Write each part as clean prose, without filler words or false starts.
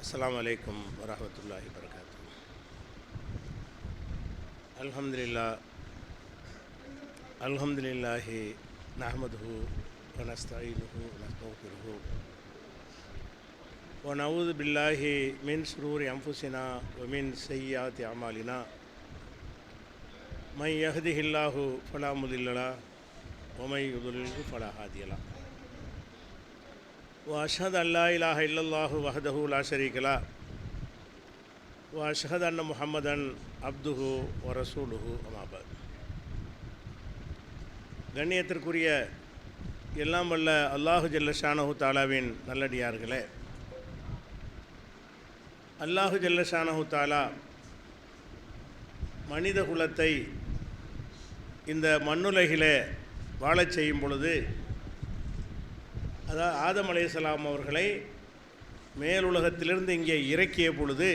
அஸ்ஸலாமு அலைக்கும் வரஹ்மத்துல்லாஹி வபரகாத்துஹு. அல்ஹம்துலில்லாஹி நஹ்மதுஹு வ நஸ்தஈனுஹு வ நஸ்தக்ஃபிருஹு வ நஊது பில்லாஹி மின் ஷுரூரி அன்ஃபுஸினா வ மின் ஸய்யிஆத்தி அமாலினா மை யஹ்திஹில்லாஹு ஃபலா முதில்ல லஹு வ மை யுضلில்ஹு ஃபலா ஹாதிய லஹு. وأشهد أن لا إله إلا الله وحده لا شريك له وأشهد أن محمدا عبده ورسوله أما بعد. கண்ணியத்திற்குரிய எல்லாம் வல்ல அல்லாஹு ஜல்ல ஷானஹு தாலாவின் நல்லடியார்களே, அல்லாஹு ஜல்ல ஷானஹு தாலா மனித குலத்தை இந்த மண்ணுலகிலே வாழச் செய்யும் பொழுது, அதாவது ஆதம் அலைஹிஸ்ஸலாம் அவர்களை மேலுலகத்திலிருந்து இங்கே இறக்கிய பொழுது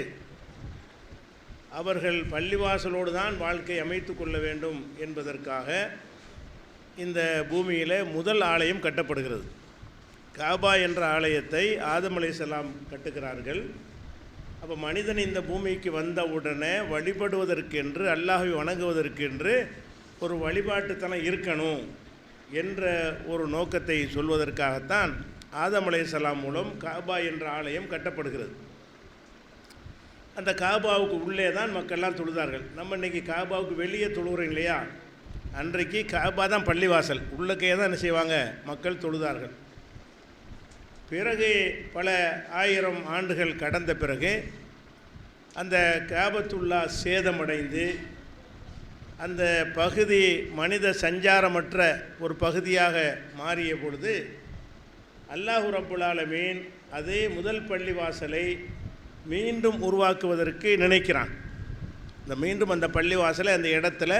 அவர்கள் பள்ளிவாசலோடு தான் வாழ்க்கை அமைத்து கொள்ள வேண்டும் என்பதற்காக இந்த பூமியில் முதல் ஆலயம் கட்டப்படுகிறது. காபா என்ற ஆலயத்தை ஆதம் அலைஹிஸ்ஸலாம் கட்டுகிறார்கள். அப்போ மனிதன் இந்த பூமிக்கு வந்தவுடனே வழிபடுவதற்கென்று, அல்லாஹ்வை வணங்குவதற்கென்று ஒரு வழிபாட்டுத்தனம் இருக்கணும் என்ற ஒரு நோக்கத்தை சொல்வதற்காகத்தான் ஆதம் அலைஹிஸ்ஸலாம் மூலம் காபா என்ற ஆலயம் கட்டப்படுகிறது. அந்த காபாவுக்கு உள்ளே தான் மக்கள்லாம் தொழுதார்கள். நம்ம இன்றைக்கி காபாவுக்கு வெளியே தொழுகிறோம் இல்லையா, அன்றைக்கு காபா தான் பள்ளிவாசல், உள்ளக்கே தான் என்ன செய்வாங்க, மக்கள் தொழுதார்கள். பிறகு பல ஆயிரம் ஆண்டுகள் கடந்த பிறகு அந்த காபத்துல்லா சேதமடைந்து அந்த பகுதி மனித சஞ்சாரமற்ற ஒரு பகுதியாக மாறிய பொழுது அல்லாஹு ரப்புல் ஆலமீன் அதே முதல் பள்ளிவாசலை மீண்டும் உருவாக்குவதற்கு நினைக்கிறான். மீண்டும் அந்த பள்ளிவாசலை அந்த இடத்துல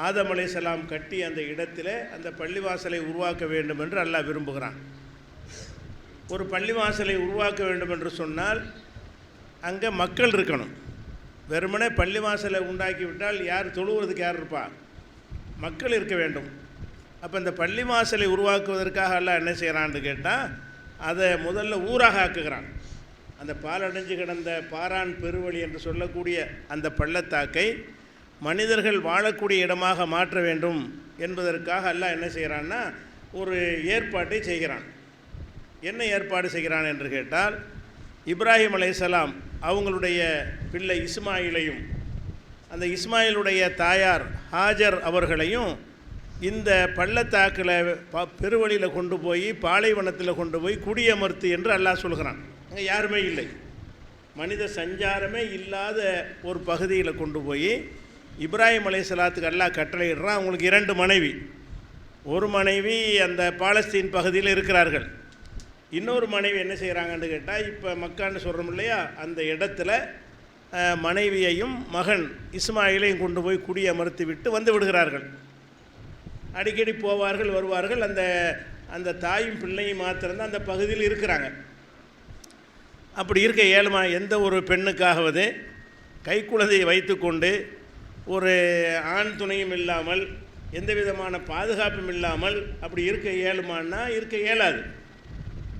ஆதம் அலைஹிஸ்ஸலாம் கட்டி அந்த இடத்துல அந்த பள்ளிவாசலை உருவாக்க வேண்டும் என்று அல்லாஹ் விரும்புகிறான். ஒரு பள்ளிவாசலை உருவாக்க வேண்டும் என்று சொன்னால் அங்கே மக்கள் இருக்கணும். வெறுமனே பள்ளிவாசலை உண்டாக்கிவிட்டால் யார் தொழுவதுக்கு யார் இருப்பா? மக்கள் இருக்க வேண்டும். அப்போ இந்த பள்ளிவாசலை உருவாக்குவதற்காக எல்லாம் என்ன செய்கிறான்னு கேட்டால் அதை முதல்ல ஊராக ஆக்குகிறான். அந்த பாலடைஞ்சு கிடந்த பாரான் பெருவழி என்று சொல்லக்கூடிய அந்த பள்ளத்தாக்கை மனிதர்கள் வாழக்கூடிய இடமாக மாற்ற வேண்டும் என்பதற்காக எல்லாம் என்ன செய்கிறான்னா ஒரு ஏற்பாட்டை செய்கிறான். என்ன ஏற்பாடு செய்கிறான் என்று கேட்டால், இப்ராஹிம் அலைஹிஸ்ஸலாம் அவங்களுடைய பிள்ளை இஸ்மாயிலையும் அந்த இஸ்மாயிலுடைய தாயார் ஹாஜர் அவர்களையும் இந்த பள்ளத்தாக்கில் பெருவழியில் கொண்டு போய் பாலைவனத்தில் கொண்டு போய் குடியமர்த்து என்று அல்லாஹ் சொல்கிறான். அங்கே யாருமே இல்லை, மனித சஞ்சாரமே இல்லாத ஒரு பகுதியில் கொண்டு போய் இப்ராஹிம் அலைஹிஸ்ஸலாத்துக்கு அல்லாஹ் கட்டளையிடுறான். அவங்களுக்கு 2 மனைவி. ஒரு மனைவி அந்த பாலஸ்தீன் பகுதியில் இருக்கிறார்கள். இன்னொரு மனைவி என்ன செய்கிறாங்கன்னு கேட்டால், இப்போ மக்கான்னு சொல்கிறோம் இல்லையா, அந்த இடத்துல மனைவியையும் மகன் இஸ்மாயிலையும் கொண்டு போய் குடியமர்த்தி விட்டு வந்து விடுகிறார்கள். அடிக்கடி போவார்கள் வருவார்கள். அந்த தாயும் பிள்ளையும் மாத்திரம்தான் அந்த பகுதியில் இருக்கிறாங்க. அப்படி இருக்க இயலுமா? எந்த ஒரு பெண்ணுக்காகவது கைக்குழந்தையை வைத்து கொண்டு ஒரு ஆண் துணையும் இல்லாமல் எந்த விதமான பாதுகாப்பும் இல்லாமல் அப்படி இருக்க இயலுமான்னா இருக்க இயலாது.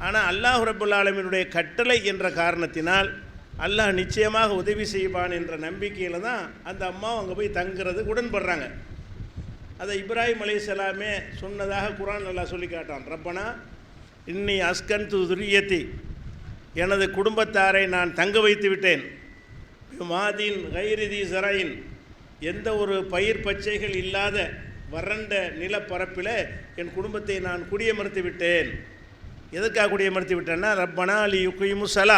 ஆனால் அல்லாஹ் ரப்புல் ஆலமீனுடைய கட்டளை என்ற காரணத்தினால் அல்லாஹ் நிச்சயமாக உதவி செய்வான் என்ற நம்பிக்கையில் தான் அந்த அம்மா அங்கே போய் தங்குறது உடன்படுறாங்க. அதை இப்ராஹிம் அலைஹிஸ்ஸலாமே சொன்னதாக குர்ஆன் அல்லாஹ் சொல்லி காட்டான். ரப்பனா இன்னி அஸ்கன்து துர்ரியத்தி, எனது குடும்பத்தாரை நான் தங்க வைத்து விட்டேன், மாதின் கைரிதி சரையின், எந்த ஒரு பயிர் பச்சைகள் இல்லாத வறண்ட நிலப்பரப்பில் என் குடும்பத்தை நான் குடியமர்த்தி விட்டேன். எதற்காக குடியமர்த்தி விட்டேன்னா, ரப்பனா லி யுகீமு ஸலா,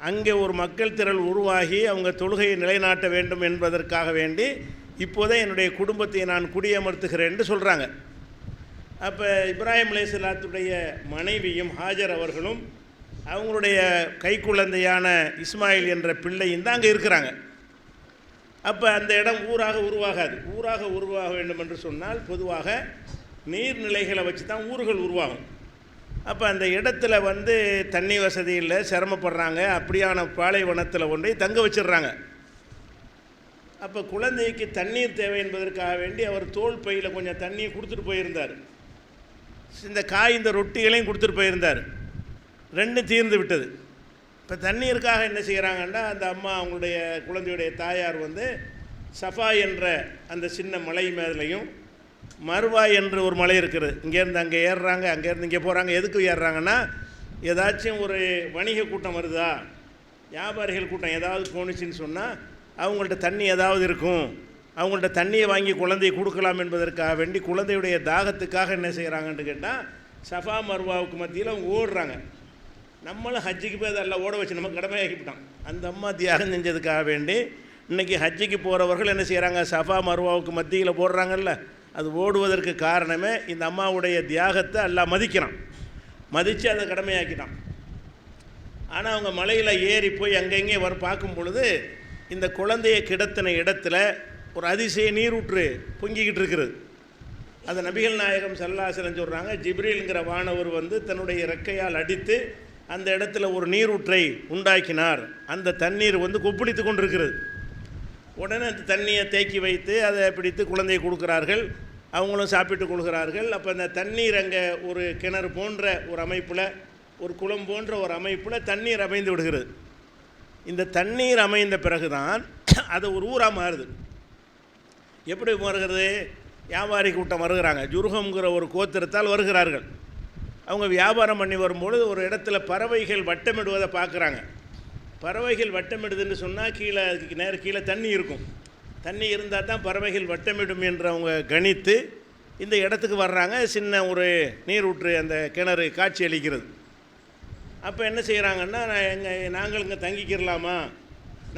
அங்கே ஒரு மக்கள் திரள் உருவாகி அவங்க தொழுகையை நிலைநாட்ட வேண்டும் என்பதற்காக வேண்டி இப்போதே என்னுடைய குடும்பத்தை நான் குடியமர்த்துகிறேன் என்று சொல்கிறாங்க. அப்போ இப்ராஹிம் அலைஹிஸ்ஸலாத்துடைய மனைவியும் ஹாஜர் அவர்களும் அவங்களுடைய கைக்குழந்தையான இஸ்மாயில் என்ற பிள்ளையும் தான் அங்கே இருக்கிறாங்க. அப்போ அந்த இடம் ஊராக உருவாகாது. ஊராக உருவாக வேண்டும் என்று சொன்னால் பொதுவாக நீர்நிலைகளை வச்சு தான் ஊர்கள் உருவாகும். அப்போ அந்த இடத்துல தண்ணி வசதி இல்லை, சிரமப்படுறாங்க. அப்படியான பாலைவனத்தில் கொண்டு தங்க வச்சிடுறாங்க. அப்போ குழந்தைக்கு தண்ணீர் தேவை என்பதற்காக வேண்டி அவர் தோல் பையில் கொஞ்சம் தண்ணியை கொடுத்துட்டு போயிருந்தார். இந்த ரொட்டிகளையும் கொடுத்துட்டு போயிருந்தார். 2 தீர்ந்து விட்டது. இப்போ தண்ணீருக்காக என்ன செய்கிறாங்கன்னா அந்த அம்மா அவங்களுடைய குழந்தையுடைய தாயார் சஃபா என்ற அந்த சின்ன மலை மேலேயும் மர்வா என்று ஒரு மலை இருக்கிறது, இங்கேருந்து அங்கே ஏறுறாங்க, அங்கேருந்து இங்கே போகிறாங்க. எதுக்கு ஏறுறாங்கன்னா ஏதாச்சும் ஒரு வணிக கூட்டம் வருதா, வியாபாரிகள் கூட்டம் ஏதாவது போணுச்சின்னு சொன்னால் அவங்கள்ட்ட தண்ணி ஏதாவது இருக்கும், அவங்கள்ட்ட தண்ணியை வாங்கி குழந்தையை கொடுக்கலாம் என்பதற்காக வேண்டி குழந்தையுடைய தாகத்துக்காக என்ன செய்கிறாங்கன்னு கேட்டால் சஃபா மர்வாவுக்கு மத்தியில் அவங்க ஓடுறாங்க. நம்மளும் ஹஜ்ஜிக்கு போய் அதெல்லாம் ஓட வச்சு நம்ம கடமையாக்கிவிட்டோம். அந்த அம்மா தியாகம் செஞ்சதுக்காக வேண்டி இன்றைக்கி ஹஜ்ஜிக்கு போகிறவர்கள் என்ன செய்கிறாங்க, சஃபா மர்வாவுக்கு மத்தியில் போடுறாங்கல்ல, அது ஓடுவதற்கு காரணமே இந்த அம்மாவுடைய தியாகத்தை எல்லாம் மதிக்கிறான், மதித்து அதை கடமையாக்கிட்டான். ஆனால் அவங்க மலையில் ஏறி போய் அங்கங்கே பார்க்கும் பொழுது இந்த குழந்தையை கிடத்தின இடத்துல ஒரு அதிசய நீரூற்று பொங்கிக்கிட்டு இருக்கிறது. அந்த நபிகள் நாயகம் ஸல்லல்லாஹு அலைஹி வஸல்லம் சொல்கிறாங்க, ஜிப்ரீல்ங்கிற வானவர் தன்னுடைய இறக்கையால் அடித்து அந்த இடத்துல ஒரு நீரூற்றை உண்டாக்கினார். அந்த தண்ணீர் கொப்பளித்து கொண்டிருக்கிறது. உடனே அந்த தண்ணியை தேக்கி வைத்து அதை பிடித்து குழந்தையை கொடுக்குறார்கள், அவங்களும் சாப்பிட்டு கொள்கிறார்கள். அப்போ அந்த தண்ணீர் அங்கே ஒரு கிணறு போன்ற ஒரு அமைப்பில், ஒரு குளம் போன்ற ஒரு அமைப்பில் தண்ணீர் அமைந்து விடுகிறது. இந்த தண்ணீர் அமைந்த பிறகு தான் அது ஒரு ஊராக மாறுது. எப்படி வருகிறது, வியாபாரி கூட்டம் வருகிறாங்க, ஜுர்ஹம்ங்கிற ஒரு கோத்திரத்தால் வருகிறார்கள். அவங்க வியாபாரம் பண்ணி வரும்பொழுது ஒரு இடத்துல பறவைகள் வட்டமிடுவதை பார்க்குறாங்க. பறவைகள் வட்டமிடுதுன்னு சொன்னால் கீழே தண்ணி இருக்கும், தண்ணி இருந்தால் தான் பறவைகள் வட்டமிடும் என்று அவங்க கணித்து இந்த இடத்துக்கு வர்றாங்க. சின்ன ஒரு நீரூற்று அந்த கிணறு காட்சி அளிக்கிறது. அப்போ என்ன செய்கிறாங்கன்னா, நாங்கள் இங்கே தங்கிக்கிறலாமா,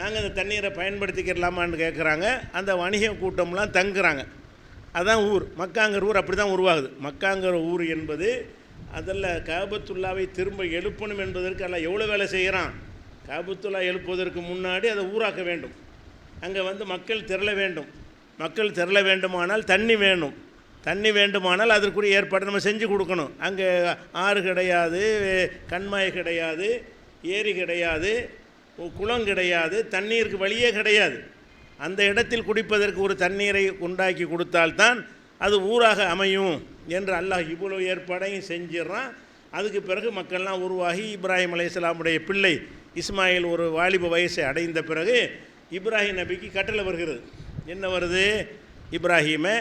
நாங்கள் இந்த தண்ணீரை பயன்படுத்திக்கிறலாமான்னு கேட்குறாங்க. அந்த வணிக கூட்டம்லாம் தங்குறாங்க. அதுதான் ஊர், மக்காங்கிற ஊர் அப்படி தான் உருவாகுது. மக்காங்கிற ஊர் என்பது அதில் காபத்துல்லாவை திரும்ப எழுப்பணும் என்பதற்கு எல்லாம் எவ்வளோ வேலை செய்கிறான். காபத்துல்லா எழுப்புவதற்கு முன்னாடி அதை ஊராக்க வேண்டும். அங்கே மக்கள் திரள வேண்டும். மக்கள் திரள வேண்டுமானால் தண்ணி வேணும். தண்ணி வேண்டுமானால் அதற்குரிய ஏற்பாடு நம்ம செஞ்சு கொடுக்கணும். அங்கே ஆறு கிடையாது, கண்மாய் கிடையாது, ஏரி கிடையாது, குளம் கிடையாது, தண்ணீருக்கு வழியே கிடையாது. அந்த இடத்தில் குடிப்பதற்கு ஒரு தண்ணீரை உண்டாக்கி கொடுத்தால்தான் அது ஊராக அமையும் என்று அல்லாஹ் இவ்வளோ ஏற்பாடையும் செஞ்சிடறான். அதுக்கு பிறகு மக்கள்லாம் உருவாகி இப்ராஹிம் அலைஹிஸ்ஸலாமுடைய பிள்ளை இஸ்மாயில் ஒரு வாலிப வயசை அடைந்த பிறகு இப்ராஹிம் நபிக்கு கட்டளை வருகிறது. என்ன வருது, இப்ராஹிமை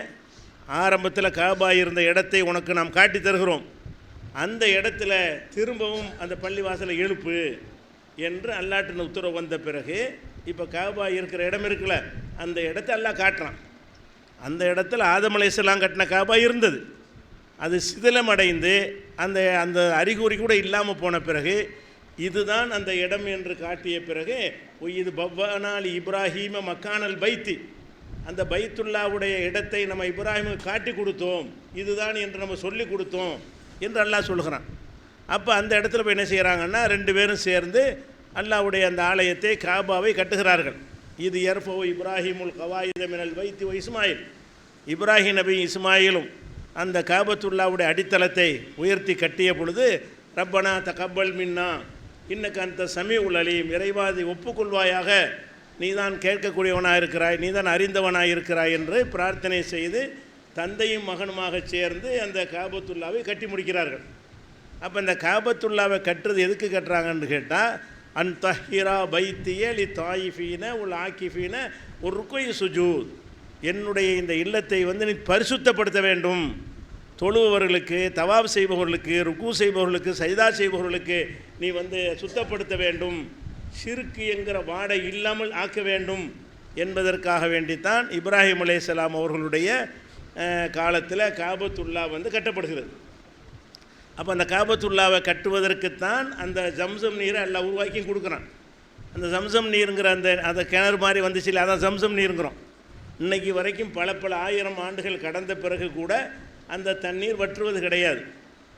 ஆரம்பத்தில் காபா இருந்த இடத்தை உனக்கு நாம் காட்டி தருகிறோம், அந்த இடத்துல திரும்பவும் அந்த பள்ளிவாசலை எழுப்பு என்று அல்லாஹ்வின் உத்தரவு வந்த பிறகு இப்போ காபா இருக்கிற இடம் இருக்குல்ல, அந்த இடத்த அல்லாஹ் காட்டுறான். அந்த இடத்துல ஆதம் அலைஹிஸ்ஸலாம் கட்டின காபா இருந்தது, அது சிதிலமடைந்து அந்த அந்த அறிகுறி கூட இல்லாமல் போன பிறகு இதுதான் அந்த இடம் என்று காட்டிய பிறகு இது பவ்வானால் இப்ராஹீம மக்கானல் பைத்தி, அந்த பைத்துல்லாவுடைய இடத்தை நம்ம இப்ராஹிமுக்கு காட்டி கொடுத்தோம், இதுதான் என்று நம்ம சொல்லி கொடுத்தோம் என்று அல்லாஹ் சொல்கிறான். அப்போ அந்த இடத்துல போய் என்ன செய்கிறாங்கன்னா, ரெண்டு பேரும் சேர்ந்து அல்லாஹ்வுடைய அந்த ஆலயத்தை காபாவை கட்டுகிறார்கள். இது யர்ஃபவு இப்ராஹிமுல் கவாயித மினல் பைத்தி வ இஸ்மாயில், இப்ராஹிம் நபி இஸ்மாயிலும் அந்த காபத்துல்லாவுடைய அடித்தளத்தை உயர்த்தி கட்டிய பொழுது ரப்பனா தகப்பல் மின்னா இன்னக்கு அந்த சமீஉல் அலீம், இறைவாதி ஒப்புக்கொள்வாயாக, நீதான் கேட்கக்கூடியவனாக இருக்கிறாய், நீதான் அறிந்தவனாக இருக்கிறாய் என்று பிரார்த்தனை செய்து தந்தையும் மகனுமாக சேர்ந்து அந்த காபத்துல்லாவை கட்டி முடிக்கிறார்கள். அப்போ இந்த காபத்துல்லாவை கட்டுறது எதுக்கு கட்டுறாங்கன்னு கேட்டால், அன் தஹிரா பைத்திய லி தாயிஃபீன உல் ஆக்கிஃபீன ஒரு ருக்குய் சுஜூத், என்னுடைய இந்த இல்லத்தை நீ பரிசுத்தப்படுத்த வேண்டும், தொழுபவர்களுக்கு, தவாப் செய்பவர்களுக்கு, ருக்கு செய்பவர்களுக்கு, சஜ்தா செய்பவர்களுக்கு நீ சுத்தப்படுத்த வேண்டும், ஷிர்க் என்கிற வாடை இல்லாமல் ஆக்க வேண்டும் என்பதற்காக வேண்டித்தான் இப்ராஹிம் அலைஹிஸ்ஸலாம் அவர்களுடைய காலத்தில் காபத்துல்லா கட்டப்படுகிறது. அப்போ அந்த காபத்துல்லாவை கட்டுவதற்குத்தான் அந்த ஜம்சம் நீரை எல்லாம் உருவாக்கி கொடுக்குறான். அந்த ஜம்சம் நீருங்கிற அந்த கிணறு மாதிரி வந்துச்சு இல்லை, அதான் ஜம்சம் நீருங்கிறோம். இன்றைக்கி வரைக்கும் பல ஆயிரம் ஆண்டுகள் கடந்த பிறகு கூட அந்த தண்ணீர் வற்றுவது கிடையாது.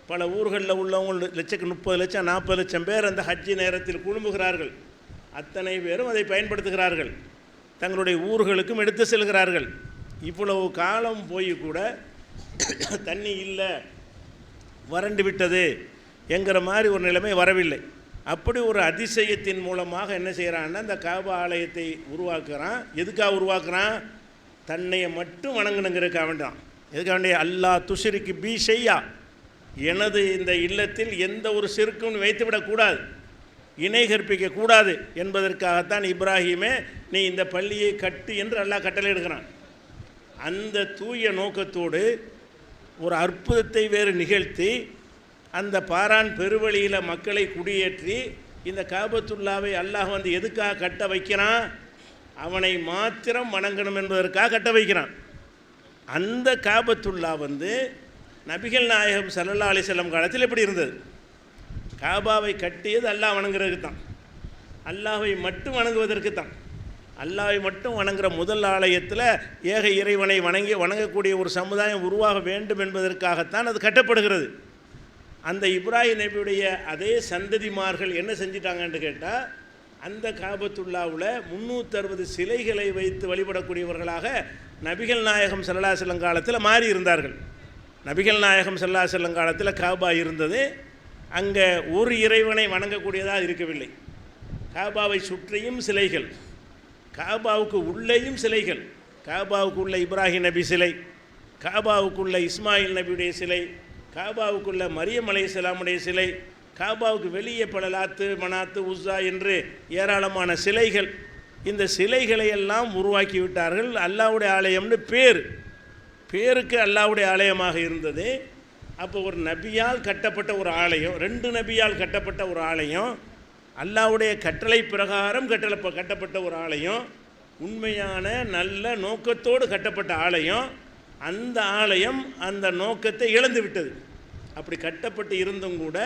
பல ஊர்களில் உள்ளவங்க 30 லட்சம் 40 லட்சம் பேர் அந்த ஹஜ்ஜி நேரத்தில் குழும்புகிறார்கள். அத்தனை பேரும் அதை பயன்படுத்துகிறார்கள், தங்களுடைய ஊர்களுக்கும் எடுத்து செல்கிறார்கள். இவ்வளவு காலம் போய் கூட தண்ணி இல்லை, வறண்டு விட்டது என்கிற மாதிரி ஒரு நிலைமை வரவில்லை. அப்படி ஒரு அதிசயத்தின் மூலமாக என்ன செய்கிறான்னா, அந்த காபா ஆலயத்தை உருவாக்குறான். எதுக்காக உருவாக்குறான், தன்னையை மட்டும் வணங்கணுங்கிறதுக்காக வேண்டாம். எதுக்காக வேண்டிய, அல்லா துஷிரிக்கு பி ஷையா, எனது இந்த இல்லத்தில் எந்த ஒரு சிறுக்கும் வைத்துவிடக்கூடாது, இணை கற்பிக்கக்கூடாது என்பதற்காகத்தான் இப்ராஹீமே நீ இந்த பள்ளியை கட்டு என்று அல்லாஹ் கட்டளை எடுக்கிறான். அந்த தூய நோக்கத்தோடு ஒரு அற்புதத்தை வேறு நிகழ்த்தி அந்த பாரான் பெருவழியில் மக்களை குடியேற்றி இந்த காபத்துல்லாவை அல்லாஹ் வந்து எதுக்காக கட்ட வைக்கிறான்? அவனை மாத்திரம் வணங்கணும் என்பதற்காக கட்ட வைக்கிறான். அந்த காபத்துல்லா வந்து நபிகள் நாயகம் ஸல்லல்லாஹு அலைஹி வஸல்லம் காலத்தில் எப்படி இருந்தது? காபாவை கட்டியது அல்லாஹ் வணங்குறதுக்கு தான், அல்லாஹை மட்டும் வணங்குவதற்கு தான். அல்லாஹை மட்டும் வணங்குற முதல் ஆலயத்தில் ஏக இறைவனை வணங்கக்கூடிய ஒரு சமுதாயம் உருவாக வேண்டும் என்பதற்காகத்தான் அது கட்டப்படுகிறது. அந்த இப்ராஹிம் நபியுடைய அதே சந்ததிமார்கள் என்ன செஞ்சிட்டாங்கன்னு கேட்டால், அந்த காபத்துல்லாவில் 360 சிலைகளை வைத்து வழிபடக்கூடியவர்களாக நபிகள் நாயகம் ஸல்லல்லாஹு அலைஹி வஸல்லம் காலத்தில் மாறி இருந்தார்கள். நபிகள் நாயகம் ஸல்லல்லாஹு அலைஹி வஸல்லம் காலத்தில் காபா இருந்தது. அங்கே ஒரு இறைவனை வணங்கக்கூடியதாக இருக்கவில்லை. காபாவை சுற்றியும் சிலைகள், காபாவுக்கு உள்ளேயும் சிலைகள். காபாவுக்கு உள்ள இப்ராஹிம் நபி சிலை, காபாவுக்குள்ள இஸ்மாயில் நபியுடைய சிலை, காபாவுக்குள்ள மரியம் அலைஹிஸ்ஸலாமுடைய சிலை, காபாவுக்கு வெளியே பல லாத்து மனாத்து உஸ்ஸா என்று ஏராளமான சிலைகள். இந்த சிலைகளை எல்லாம் உருவாக்கி விட்டார்கள். அல்லாஹ்வுடைய ஆலயம்னு பேருக்கு அல்லாஹ்வுடைய ஆலயமாக இருந்தது. அப்போ ஒரு நபியால் கட்டப்பட்ட ஒரு ஆலயம், 2 நபியால் கட்டப்பட்ட ஒரு ஆலயம், அல்லாஹ்வுடைய கட்டளை பிரகாரம் கட்டப்பட்ட ஒரு ஆலயம், உண்மையான நல்ல நோக்கத்தோடு கட்டப்பட்ட ஆலயம். அந்த ஆலயம் அந்த நோக்கத்தை இழந்து விட்டது. அப்படி கட்டப்பட்டு இருந்தும் கூட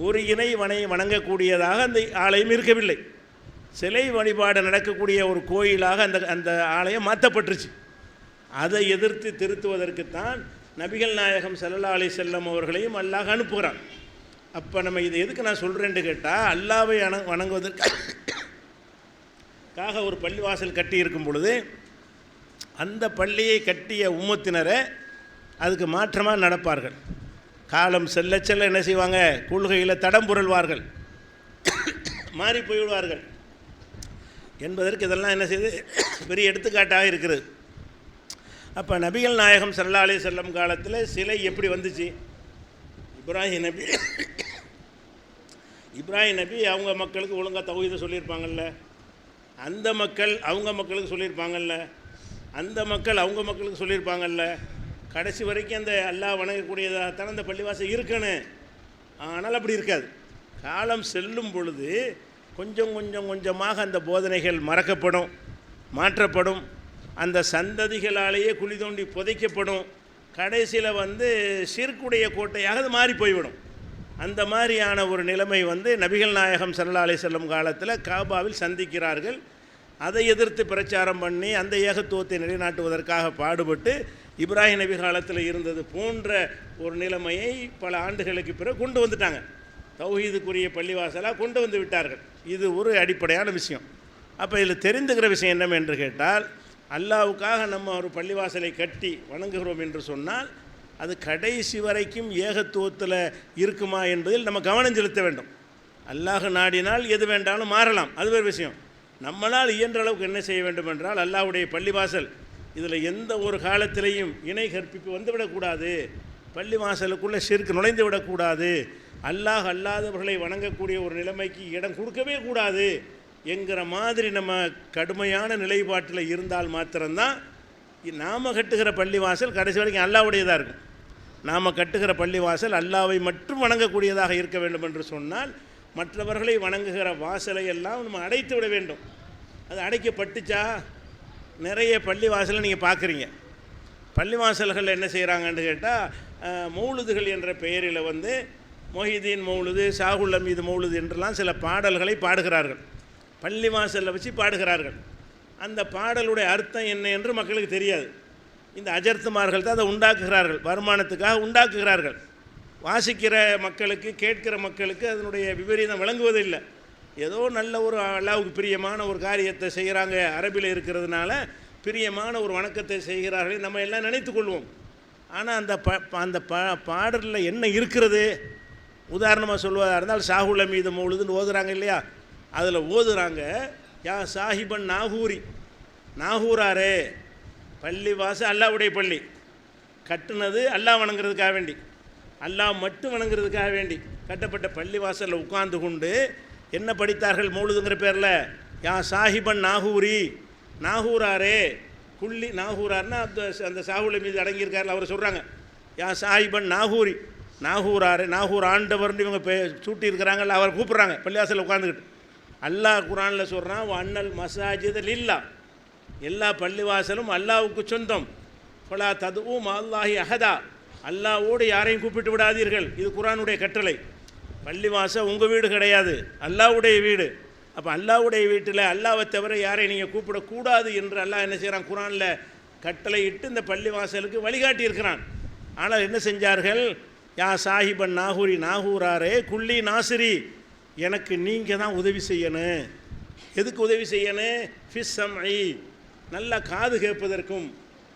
ஒரு இணை வணங்கக்கூடியதாக அந்த ஆலயம் இருக்கவில்லை. சிலை வழிபாடு நடக்கக்கூடிய ஒரு கோயிலாக அந்த ஆலயம் மாற்றப்பட்டுருச்சு. அதை எதிர்த்து திருத்துவதற்குத்தான் நபிகள் நாயகம் ஸல்லல்லாஹு அலைஹி வஸல்லம் அவர்களையும் அல்லாஹ் அனுப்புகிறான். அப்போ நம்ம இதை எதுக்கு நான் சொல்கிறேன்னு கேட்டால், அல்லாஹ்வை வணங்குவதற்காக ஒரு பள்ளிவாசல் கட்டி இருக்கும் பொழுது அந்த பள்ளியை கட்டிய உம்மத்தினரை அதுக்கு மாற்றமாக நடப்பார்கள். காலம் செல்ல செல்ல என்ன செய்வாங்க? கொள்கையில் தடம் புரள்வார்கள், மாறி போய்விடுவார்கள் என்பதற்கு இதெல்லாம் என்ன செய்யுது? பெரிய எடுத்துக்காட்டாக இருக்கிறது. அப்போ நபிகள் நாயகம் ஸல்லல்லாஹு அலைஹி வஸல்லம் காலத்தில் சிலை எப்படி வந்துச்சு? இப்ராஹிம் நபி அவங்க மக்களுக்கு ஒழுங்காக தௌஹீதை சொல்லியிருப்பாங்கல்ல, அந்த மக்கள் அவங்க மக்களுக்கு சொல்லியிருப்பாங்கல்ல, அந்த மக்கள் அவங்க மக்களுக்கு சொல்லியிருப்பாங்கல்ல. கடைசி வரைக்கும் அந்த அல்லாஹ் வணங்கக்கூடியதாகத்தான் அந்த பள்ளிவாசல் இருக்கணும். ஆனால் அப்படி இருக்காது. காலம் செல்லும் பொழுது கொஞ்சமாக அந்த போதனைகள் மறக்கப்படும், மாற்றப்படும். அந்த சந்ததிகளாலேயே குழி தோண்டி புதைக்கப்படும். கடைசியில் ஷிர்க்குடைய கோட்டையாக அது மாறி போய்விடும். அந்த மாதிரியான ஒரு நிலைமை நபிகள் நாயகம் ஸல்லல்லாஹு அலைஹி வஸல்லம் காலத்தில் காபாவில் சந்திக்கிறார்கள். அதை எதிர்த்து பிரச்சாரம் பண்ணி அந்த ஏகத்துவத்தை நிலைநாட்டுவதற்காக பாடுபட்டு இப்ராஹிம் நபி காலத்தில் இருந்தது போன்ற ஒரு நிலைமையை பல ஆண்டுகளுக்கு பிறகு கொண்டு வந்துட்டாங்க. தௌஹீதுக்குரிய பள்ளிவாசலாக கொண்டு வந்து விட்டார்கள். இது ஒரு அடிப்படையான விஷயம். அப்போ இதில் தெரிந்துக்கிற விஷயம் என்னவென்று கேட்டால், அல்லாஹ்வுக்காக நம்ம ஒரு பள்ளிவாசலை கட்டி வணங்குகிறோம் என்று சொன்னால் அது கடைசி வரைக்கும் ஏகத்துவத்தில் இருக்குமா என்பதில் நம்ம கவனம் செலுத்த வேண்டும். அல்லாஹ் நாடினால் எது வேண்டாலும் மாறலாம், அது வேறு விஷயம். நம்மளால் இயன்ற அளவுக்கு என்ன செய்ய வேண்டும் என்றால், அல்லாஹ்வுடைய பள்ளிவாசல் இதில் எந்த ஒரு காலத்திலையும் இணை கற்பிப்பு வந்துவிடக்கூடாது, பள்ளிவாசலுக்குள்ளே ஷிர்க் நுழைந்து விடக்கூடாது, அல்லாஹ் அல்லாதவர்களை வணங்கக்கூடிய ஒரு நிலைமைக்கு இடம் கொடுக்கவே கூடாது என்கிற மாதிரி நம்ம கடுமையான நிலைப்பாட்டில் இருந்தால் மாத்திரம்தான் நாம் கட்டுகிற பள்ளிவாசல் கடைசி வரைக்கும் அல்லாஹ்வுடையதாக இருக்கும். நாம் கட்டுகிற பள்ளிவாசல் அல்லாஹ்வை மட்டும் வணங்கக்கூடியதாக இருக்க வேண்டும் என்று சொன்னால் மற்றவர்களை வணங்குகிற வாசலை எல்லாம் நம்ம அடைத்து விட வேண்டும். அது அடைக்கப்பட்டுச்சா? நிறைய பள்ளிவாசலை நீங்கள் பார்க்குறீங்க. பள்ளிவாசல்கள் என்ன செய்கிறாங்கன்னு கேட்டால், மௌலுதுகள் என்ற பெயரில் மொஹிதீன் மௌலுது, ஷாகுல் அமீது மௌலுது என்றெல்லாம் சில பாடல்களை பாடுகிறார்கள். பள்ளிவாசலில் வச்சு பாடுகிறார்கள். அந்த பாடலுடைய அர்த்தம் என்ன என்று மக்களுக்கு தெரியாது. இந்த அஜர்த்துமார்கள் தான் அதை உண்டாக்குகிறார்கள், வருமானத்துக்காக உண்டாக்குகிறார்கள். வாசிக்கிற மக்களுக்கு, கேட்கிற மக்களுக்கு அதனுடைய விபரீதம் விளங்குவதில்லை. ஏதோ நல்ல ஒரு அல்லாஹ்வுக்கு பிரியமான ஒரு காரியத்தை செய்கிறாங்க, அரபியில் இருக்கிறதுனால பிரியமான ஒரு வணக்கத்தை செய்கிறார்கள் நம்ம எல்லாம் நினைத்து கொள்வோம். ஆனால் அந்த பாடலில் என்ன இருக்கிறது? உதாரணமாக சொல்வதாக இருந்தால் ஷாகுல் அமீது மௌலுதுன்னு ஓதுறாங்க இல்லையா? அதில் ஓதுறாங்க, யா சாஹிபன் நாகூராரே, பள்ளிவாசல் அல்லாஹ்வுடைய பள்ளி கட்டுனது அல்லாஹ் வணங்குறதுக்காக வேண்டி, அல்லாஹ் மட்டும் வணங்குறதுக்காக வேண்டி கட்டப்பட்ட பள்ளிவாசலில் உட்கார்ந்து கொண்டு என்ன படித்தார்கள் மௌலுதுங்கிற பேரில்? யா சாஹிபன் நாகூரி, நாகூராரே, குள்ளி நாகூரார்னா அந்த சாகுலை மீது அடங்கியிருக்காரு அவர் சொல்கிறாங்க. யா சாஹிபன் நாகூரி, நாகூராரே, நாகூர் ஆண்டவர்னு இவங்க சூட்டியிருக்கிறாங்கல்ல, அவர் கூப்பிட்றாங்க பள்ளிவாசலில் உட்காந்துக்கிட்டு. அல்லாஹ் குரானில் சொல்கிறான், அண்ணல் மசாஜித் லில்லா, எல்லா பள்ளிவாசலும் அல்லாவுக்கு சொந்தம். ஃபலா ததுஉ மஅல்லாஹி அஹதா, அல்லாவோடு யாரையும் கூப்பிட்டு விடாதீர்கள். இது குரானுடைய கட்டளை. பள்ளிவாசல் உங்கள் வீடு கிடையாது, அல்லாவுடைய வீடு. அப்போ அல்லாவுடைய வீட்டில் அல்லாவை தவிர யாரை நீங்கள் கூப்பிடக்கூடாது என்று அல்லாஹ் என்ன செய்கிறான், குரானில் கட்டளை இட்டு இந்த பள்ளிவாசலுக்கு வழிகாட்டி இருக்கிறான். ஆனால் என்ன செஞ்சார்கள்? யா சாஹிபன் நாகூரி, நாகூராரே, குள்ளி நாசிரி, எனக்கு நீங்கள் தான் உதவி செய்யணும். எதுக்கு உதவி செய்யணும்? ஃபிஸ் சம்இ, நல்லா காது கேட்பதற்கும்,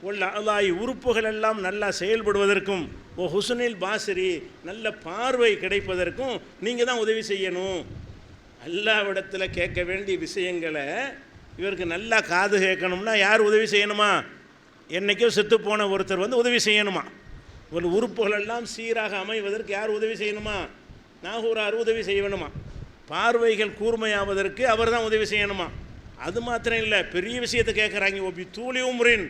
உள்ள அல்லாஹ் உறுப்புகள் எல்லாம் நல்லா செயல்படுவதற்கும், ஓ ஹுஸ்னில் பாசிரி, நல்ல பார்வை கிடைப்பதற்கும் நீங்கள் தான் உதவி செய்யணும். அல்லாஹ்விடத்தில் கேட்க வேண்டிய விஷயங்களை இவருக்கு நல்லா காது கேட்கணும்னா யார் உதவி செய்யணுமா? என்றைக்கோ செத்து போன ஒருத்தர் வந்து உதவி செய்யணுமா? ஒரு உறுப்புகளெல்லாம் சீராக அமைவதற்கு யார் உதவி செய்யணுமா? நாகூரார் உதவி செய்ய வேணுமா? பார்வைகள் கூர்மையாவதற்கு அவர் தான் உதவி செய்யணுமா? அது மாத்திரம் இல்லை, பெரிய விஷயத்தை கேட்குறாங்க. ஒபி தூளி உம்ரின்,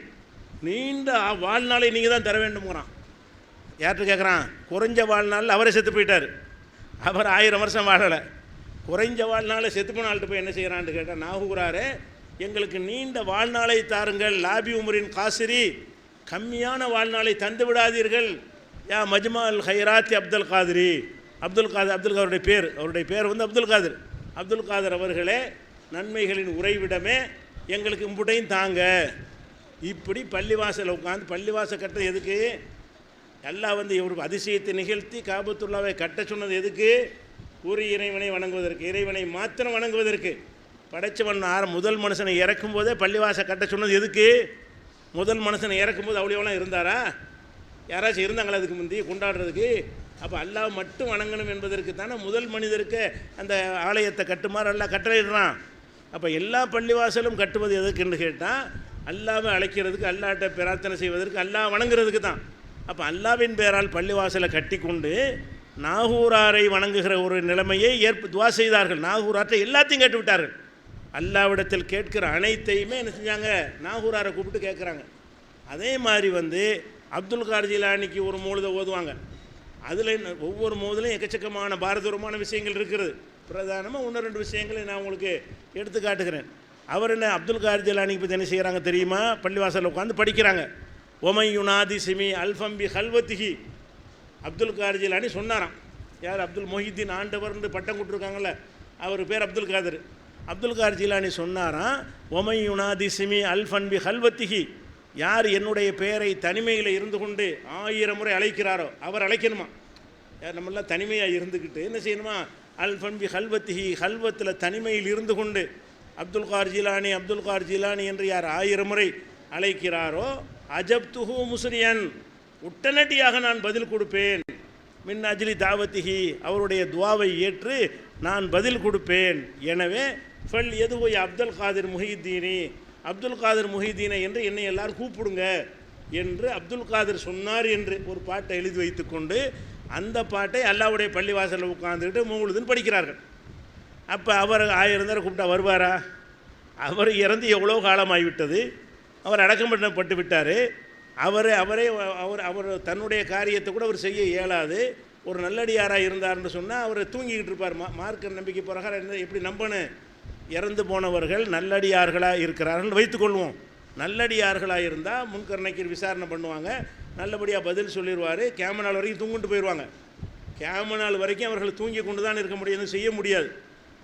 நீண்ட வாழ்நாளை நீங்கள் தான் தர வேண்டும்ங்கிறான். யார்கிட்ட கேட்குறான்? குறைஞ்ச வாழ்நாளில் அவரே செத்து போயிட்டார். அவர் 1000 வருஷம் வாழலை. குறைஞ்ச வாழ்நாளை செத்து போன ஆள்கிட்ட போய் என்ன செய்கிறான்னு கேட்டால், நாகூராரே, எங்களுக்கு நீண்ட வாழ்நாளை தாருங்கள். லாபி உமரின் காசிரி, கம்மியான வாழ்நாளை தந்து விடாதீர்கள். யா மஜ்மா அல் ஹைராத்தி அப்துல் காதிரி, அப்துல் காதருடைய பேர், அவருடைய பேர் வந்து அப்துல் காதர். அப்துல் காதர் அவர்களே, நன்மைகளின் உறைவிடமே, எங்களுக்கு இம்புட்டையும் தாங்க. இப்படி பள்ளிவாசல் உட்காந்து பள்ளிவாசல் கட்டுறது எதுக்கு? எல்லாம் வந்து ஒரு அதிசயத்தை நிகழ்த்தி காபத்துல்லாவை கட்ட சொன்னது எதுக்கு? ஒரு இறைவனை வணங்குவதற்கு, இறைவனை மாத்திரம் வணங்குவதற்கு. படைச்சவன் முதல் மனுஷனை இறக்கும் போதே பள்ளிவாசல் கட்ட சொன்னது எதுக்கு? முதல் மனுஷனை இறக்கும்போது அவ்வளோலாம் இருந்தாரா? யாராச்சும் இருந்தாங்களா அதுக்கு முந்தி கொண்டாடுறதுக்கு? அப்போ அல்லாஹ் மட்டும் வணங்கணும் என்பதற்கு தானே முதல் மனிதருக்கு அந்த ஆலயத்தை கட்டுமாறு அல்லாஹ் கட்டளையிடுறான். அப்போ எல்லா பள்ளிவாசலும் கட்டுவது எதுக்குன்னு கேட்டால், அல்லாவை அழைக்கிறதுக்கு, அல்லாட்ட பிரார்த்தனை செய்வதற்கு, அல்லாஹ் வணங்குறதுக்கு தான். அப்போ அல்லாவின் பேரால் பள்ளிவாசலை கட்டி கொண்டு நாகூராரை வணங்குகிற ஒரு நிலைமையை துவா செய்தார்கள். நாகூராற்றை எல்லாத்தையும் கேட்டு விட்டார்கள். அல்லாவிடத்தில் கேட்கிற அனைத்தையுமே என்ன செஞ்சாங்க? நாகூராரை கூப்பிட்டு கேட்குறாங்க. அதே மாதிரி வந்து அப்துல் கார் ஜிலானிக்கு ஒரு மௌலிதை ஓதுவாங்க. அதில் ஒவ்வொரு மௌலிலையும் எக்கச்சக்கமான பாரதூரமான விஷயங்கள் இருக்கிறது. பிரதானமாக 1-2 விஷயங்களை நான் உங்களுக்கு எடுத்து காட்டுகிறேன். அவர் என்ன அப்துல் கார் ஜிலானிக்கு பற்றி என்ன செய்கிறாங்க தெரியுமா? பள்ளிவாசலில் உட்காந்து படிக்கிறாங்க. ஒமை யுனாதி சிமி அல்ஃபம்பி ஹல்வத்திஹி, அப்துல் கார் ஜிலானி சொன்னாராம். யார்? அப்துல் மொஹிதீன் ஆண்டவர்னு பட்டம் கொடுத்துருக்காங்கல்ல, அவர் பேர் அப்துல் காதர். அப்துல் கார் ஜிலானி சொன்னாராம், ஒமை யுனாதி சிமி அல்ஃபன்பி ஹல்வத்திஹி, யார் என்னுடைய பெயரை தனிமையில் இருந்து கொண்டு 1000 முறை அழைக்கிறாரோ அவர் அழைக்கணுமா? யார்? நம்மளாம் தனிமையாக இருந்துக்கிட்டு என்ன செய்யணுமா? அல்ஃபன்பி ஹல்வத்திஹி, ஹல்வத்தில் தனிமையில் இருந்து கொண்டு அப்துல் கார் ஜிலானி, அப்துல் கார் ஜிலானி என்று யார் 1000 முறை அழைக்கிறாரோ, அஜப்துஹு முஸ்ரியன், உடனடியாக நான் பதில் கொடுப்பேன். மின் அஜ்லி தாவத்திஹி, அவருடைய துவாவை ஏற்று நான் பதில் கொடுப்பேன். எனவே ஃபல் எதுவோய் அப்துல் காதிர் முஹிதீனி, அப்துல் காதிர் முஹிதீனை என்று என்னை எல்லாரும் கூப்பிடுங்க என்று அப்துல் காதிர் சொன்னார் என்று ஒரு பாட்டை எழுதி வைத்து கொண்டு அந்த பாட்டை அல்லாவுடைய பள்ளிவாசலில் உட்கார்ந்துக்கிட்டு மௌலுதுன்னு படிக்கிறார்கள். அப்போ அவர் 1000 தடவை கூப்பிட்டா வருவாரா? அவர் இறந்து எவ்வளோ காலமாகிவிட்டது. அவர் அடக்கம் பண்ணப்பட்டு விட்டார். அவர் தன்னுடைய காரியத்தை கூட அவர் செய்ய இயலாது. ஒரு நல்லடியாராக இருந்தார்னு சொன்னால் அவர் தூங்கிக்கிட்டு இருப்பார். மார்க்க நம்பிக்கை பிரகாரம் எப்படி நம்பணும்? இறந்து போனவர்கள் நல்லடியார்களாக இருக்கிறார்கள் வைத்துக்கொள்வோம். நல்லடியார்களாக இருந்தால் முன்கர்ணைக்கு விசாரணை பண்ணுவாங்க, நல்லபடியாக பதில் சொல்லிடுவார். கேம நாள் வரைக்கும் தூங்கிட்டு போயிடுவாங்க. கேம நாள் வரைக்கும் அவர்கள் தூங்கி கொண்டு தான் இருக்க முடியும், செய்ய முடியாது.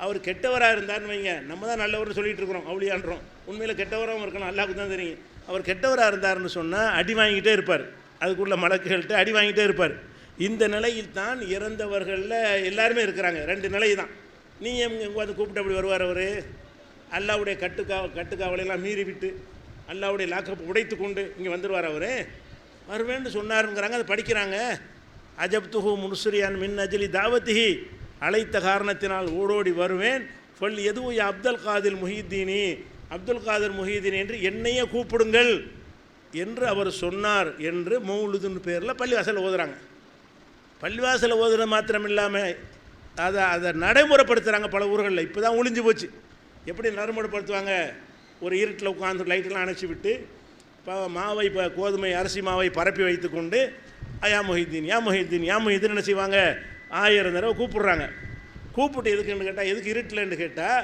அவர் கெட்டவராக இருந்தார்னு வைங்க, நம்ம தான் நல்லவர்னு சொல்லிகிட்டு இருக்கிறோம், அவளியான்றோம். உண்மையில் கெட்டவராகவும் இருக்கலாம், அல்லாஹ்வுக்கு தான் தெரியும். அவர் கெட்டவராக இருந்தார்னு சொன்னால் அடி வாங்கிட்டே இருப்பார், அதுக்குள்ள மலக்குகள்கிட்ட அடி வாங்கிட்டே இருப்பார். இந்த நிலையில் தான் இறந்தவர்களில் எல்லாருமே இருக்கிறாங்க. 2 நிலை தான். நீங்கள் எங்கே வந்து கூப்பிட்டு அப்படி வருவார்? அவர் அல்லாவுடைய கட்டுக்காவலையெல்லாம் மீறி விட்டு அல்லாவுடைய லாக்கப் உடைத்து கொண்டு இங்கே வந்துடுவார். அவர் வருவேன்னு சொன்னாருங்கிறாங்க, அதை படிக்கிறாங்க. அஜப்துஹு முன்சுரியான் மின் அஜ்லி தாவத்திஹி, அழைத்த காரணத்தினால் ஓடோடி வருவேன். ஃபல் எதுவும் அப்துல் காதிர் முஹிதீனி, அப்துல் காதிர் முஹிதீன் என்று என்னையே கூப்பிடுங்கள் என்று அவர் சொன்னார் என்று மௌலுதுன்னு பேரில் பள்ளிவாசலில் ஓதுறாங்க. பள்ளிவாசலில் ஓதுறது மாத்திரம் இல்லாமல் அதை நடைமுறைப்படுத்துகிறாங்க பல ஊர்களில். இப்போ தான் ஒளிஞ்சு போச்சு. எப்படி நடைமுறைப்படுத்துவாங்க? ஒரு இருட்டில் உட்காந்து லைட்டெல்லாம் அணைச்சி விட்டு இப்போ மாவை, இப்போ கோதுமை அரிசி மாவை பரப்பி வைத்து கொண்டு யா மொஹிதீன் யா மொஹிதீன் யா மொஹிதீன் என்ன செய்வாங்க? 1000 தடவை கூப்பிட்றாங்க. கூப்பிட்டு எதுக்குன்னு கேட்டால், எதுக்கு இருட்டில்ன்னு கேட்டால்,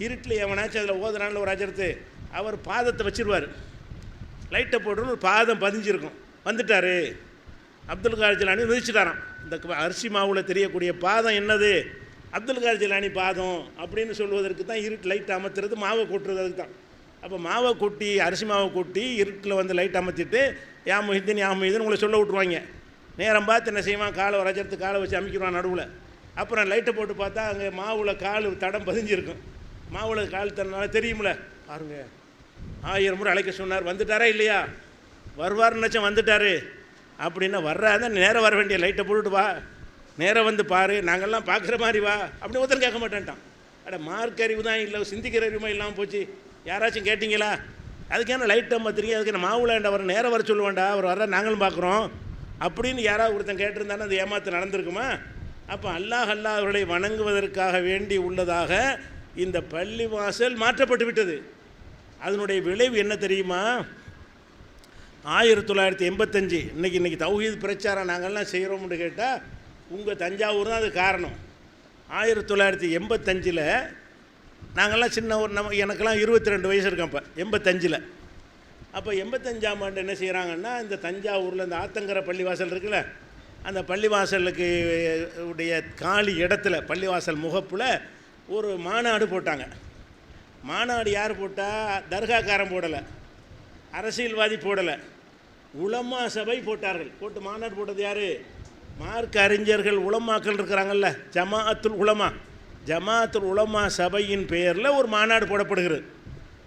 இருட்டில் எவனாச்சும் அதில் ஓதுறான்ல ஒரு அஜரத்து, அவர் பாதத்தை வச்சிருவார். லைட்டை போட்டுன்னு ஒரு பாதம் பதிஞ்சிருக்கும். வந்துட்டார் அப்துல் காதர் ஜிலானி, மிதிச்சுட்டாரான். இந்த அரிசி மாவில் தெரியக்கூடிய பாதம் என்னது? அப்துல் காதர் ஜிலானி பாதம் அப்படின்னு சொல்வதற்கு தான் இருட்டு லைட் அமர்த்துறது, மாவை கொட்டுறது. அதுக்கு தான். அப்போ மாவை கொட்டி, அரிசி மாவை கொட்டி இருட்டில் வந்து லைட் அமர்த்திட்டு யா மொஹிதீன் யா மொஹிதீன் உங்களை சொல்ல விட்ருவாங்க. நேரம் பார்த்து என்ன செய்வான்? காலை ஒரு அஜரத்து காலை வச்சு அமைக்கிடுவான் நடுவில். அப்புறம் லைட்டை போட்டு பார்த்தா அங்கே மாவில் கால் தடம் பதிஞ்சிருக்கும். மாவில் கால் தரனால தெரியுமில்ல, பாருங்க 1000 முறை அழைக்க சொன்னார், வந்துட்டாரா இல்லையா? வருவார்னு நினச்சேன், வந்துட்டார் அப்படின்னா வர்றாதான் நேராக வர வேண்டிய, லைட்டை போட்டுட்டு வா, நேராக வந்து பாரு, நாங்கள்லாம் பார்க்குற மாதிரி வா அப்படி ஒருத்தர் கேட்க மாட்டேன்ட்டான். அட மார்க் அறிவு தான் இல்லை, சிந்திக்கிற அறிவுமா இல்லாமல் போச்சு. யாராச்சும் கேட்டிங்களா? அதுக்கான லைட்டை மாத்திரிங்க, அதுக்கு மாவுலாண்ட வர நேரம் வர சொல்லுவாண்டா, அவர் வர நாங்களும் பார்க்குறோம் அப்படின்னு யாராவது ஒருத்தன் கேட்டிருந்தானே அது ஏமாற்று நடந்திருக்குமா? அப்போ அல்லாஹ் அவர்களை வணங்குவதற்காக வேண்டி உள்ளதாக இந்த பள்ளிவாசல் மாற்றப்பட்டு விட்டது. அதனுடைய விளைவு என்ன தெரியுமா? 1985 இன்றைக்கி தௌஹீத் பிரச்சாரம் நாங்கள்லாம் செய்கிறோம்னு கேட்டால் உங்கள் தஞ்சாவூர் தான் அது காரணம். 1985 நாங்கள்லாம் சின்ன ஒரு எனக்கெல்லாம் 22 வயசு இருக்கேன். அப்போ 85 அப்போ 85ஆம் ஆண்டு என்ன செய்கிறாங்கன்னா, இந்த தஞ்சாவூரில் இந்த ஆத்தங்கரை பள்ளிவாசல் இருக்குல்ல, அந்த பள்ளிவாசலுக்கு உடைய காலி இடத்துல பள்ளிவாசல் முகப்பில் ஒரு மாநாடு போட்டாங்க. மாநாடு யார் போட்டால்? தர்காக்காரன் போடலை, அரசியல்வாதி போடலை, உலமா சபை போட்டார்கள். போட்டு மாநாடு போட்டது யார்? மார்க்க அறிஞர்கள் உலமாக்கள் இருக்கிறாங்கல்ல, ஜமாஅத்துல் உலமா சபையின் பெயரில் ஒரு மாநாடு போடப்படுகிறது.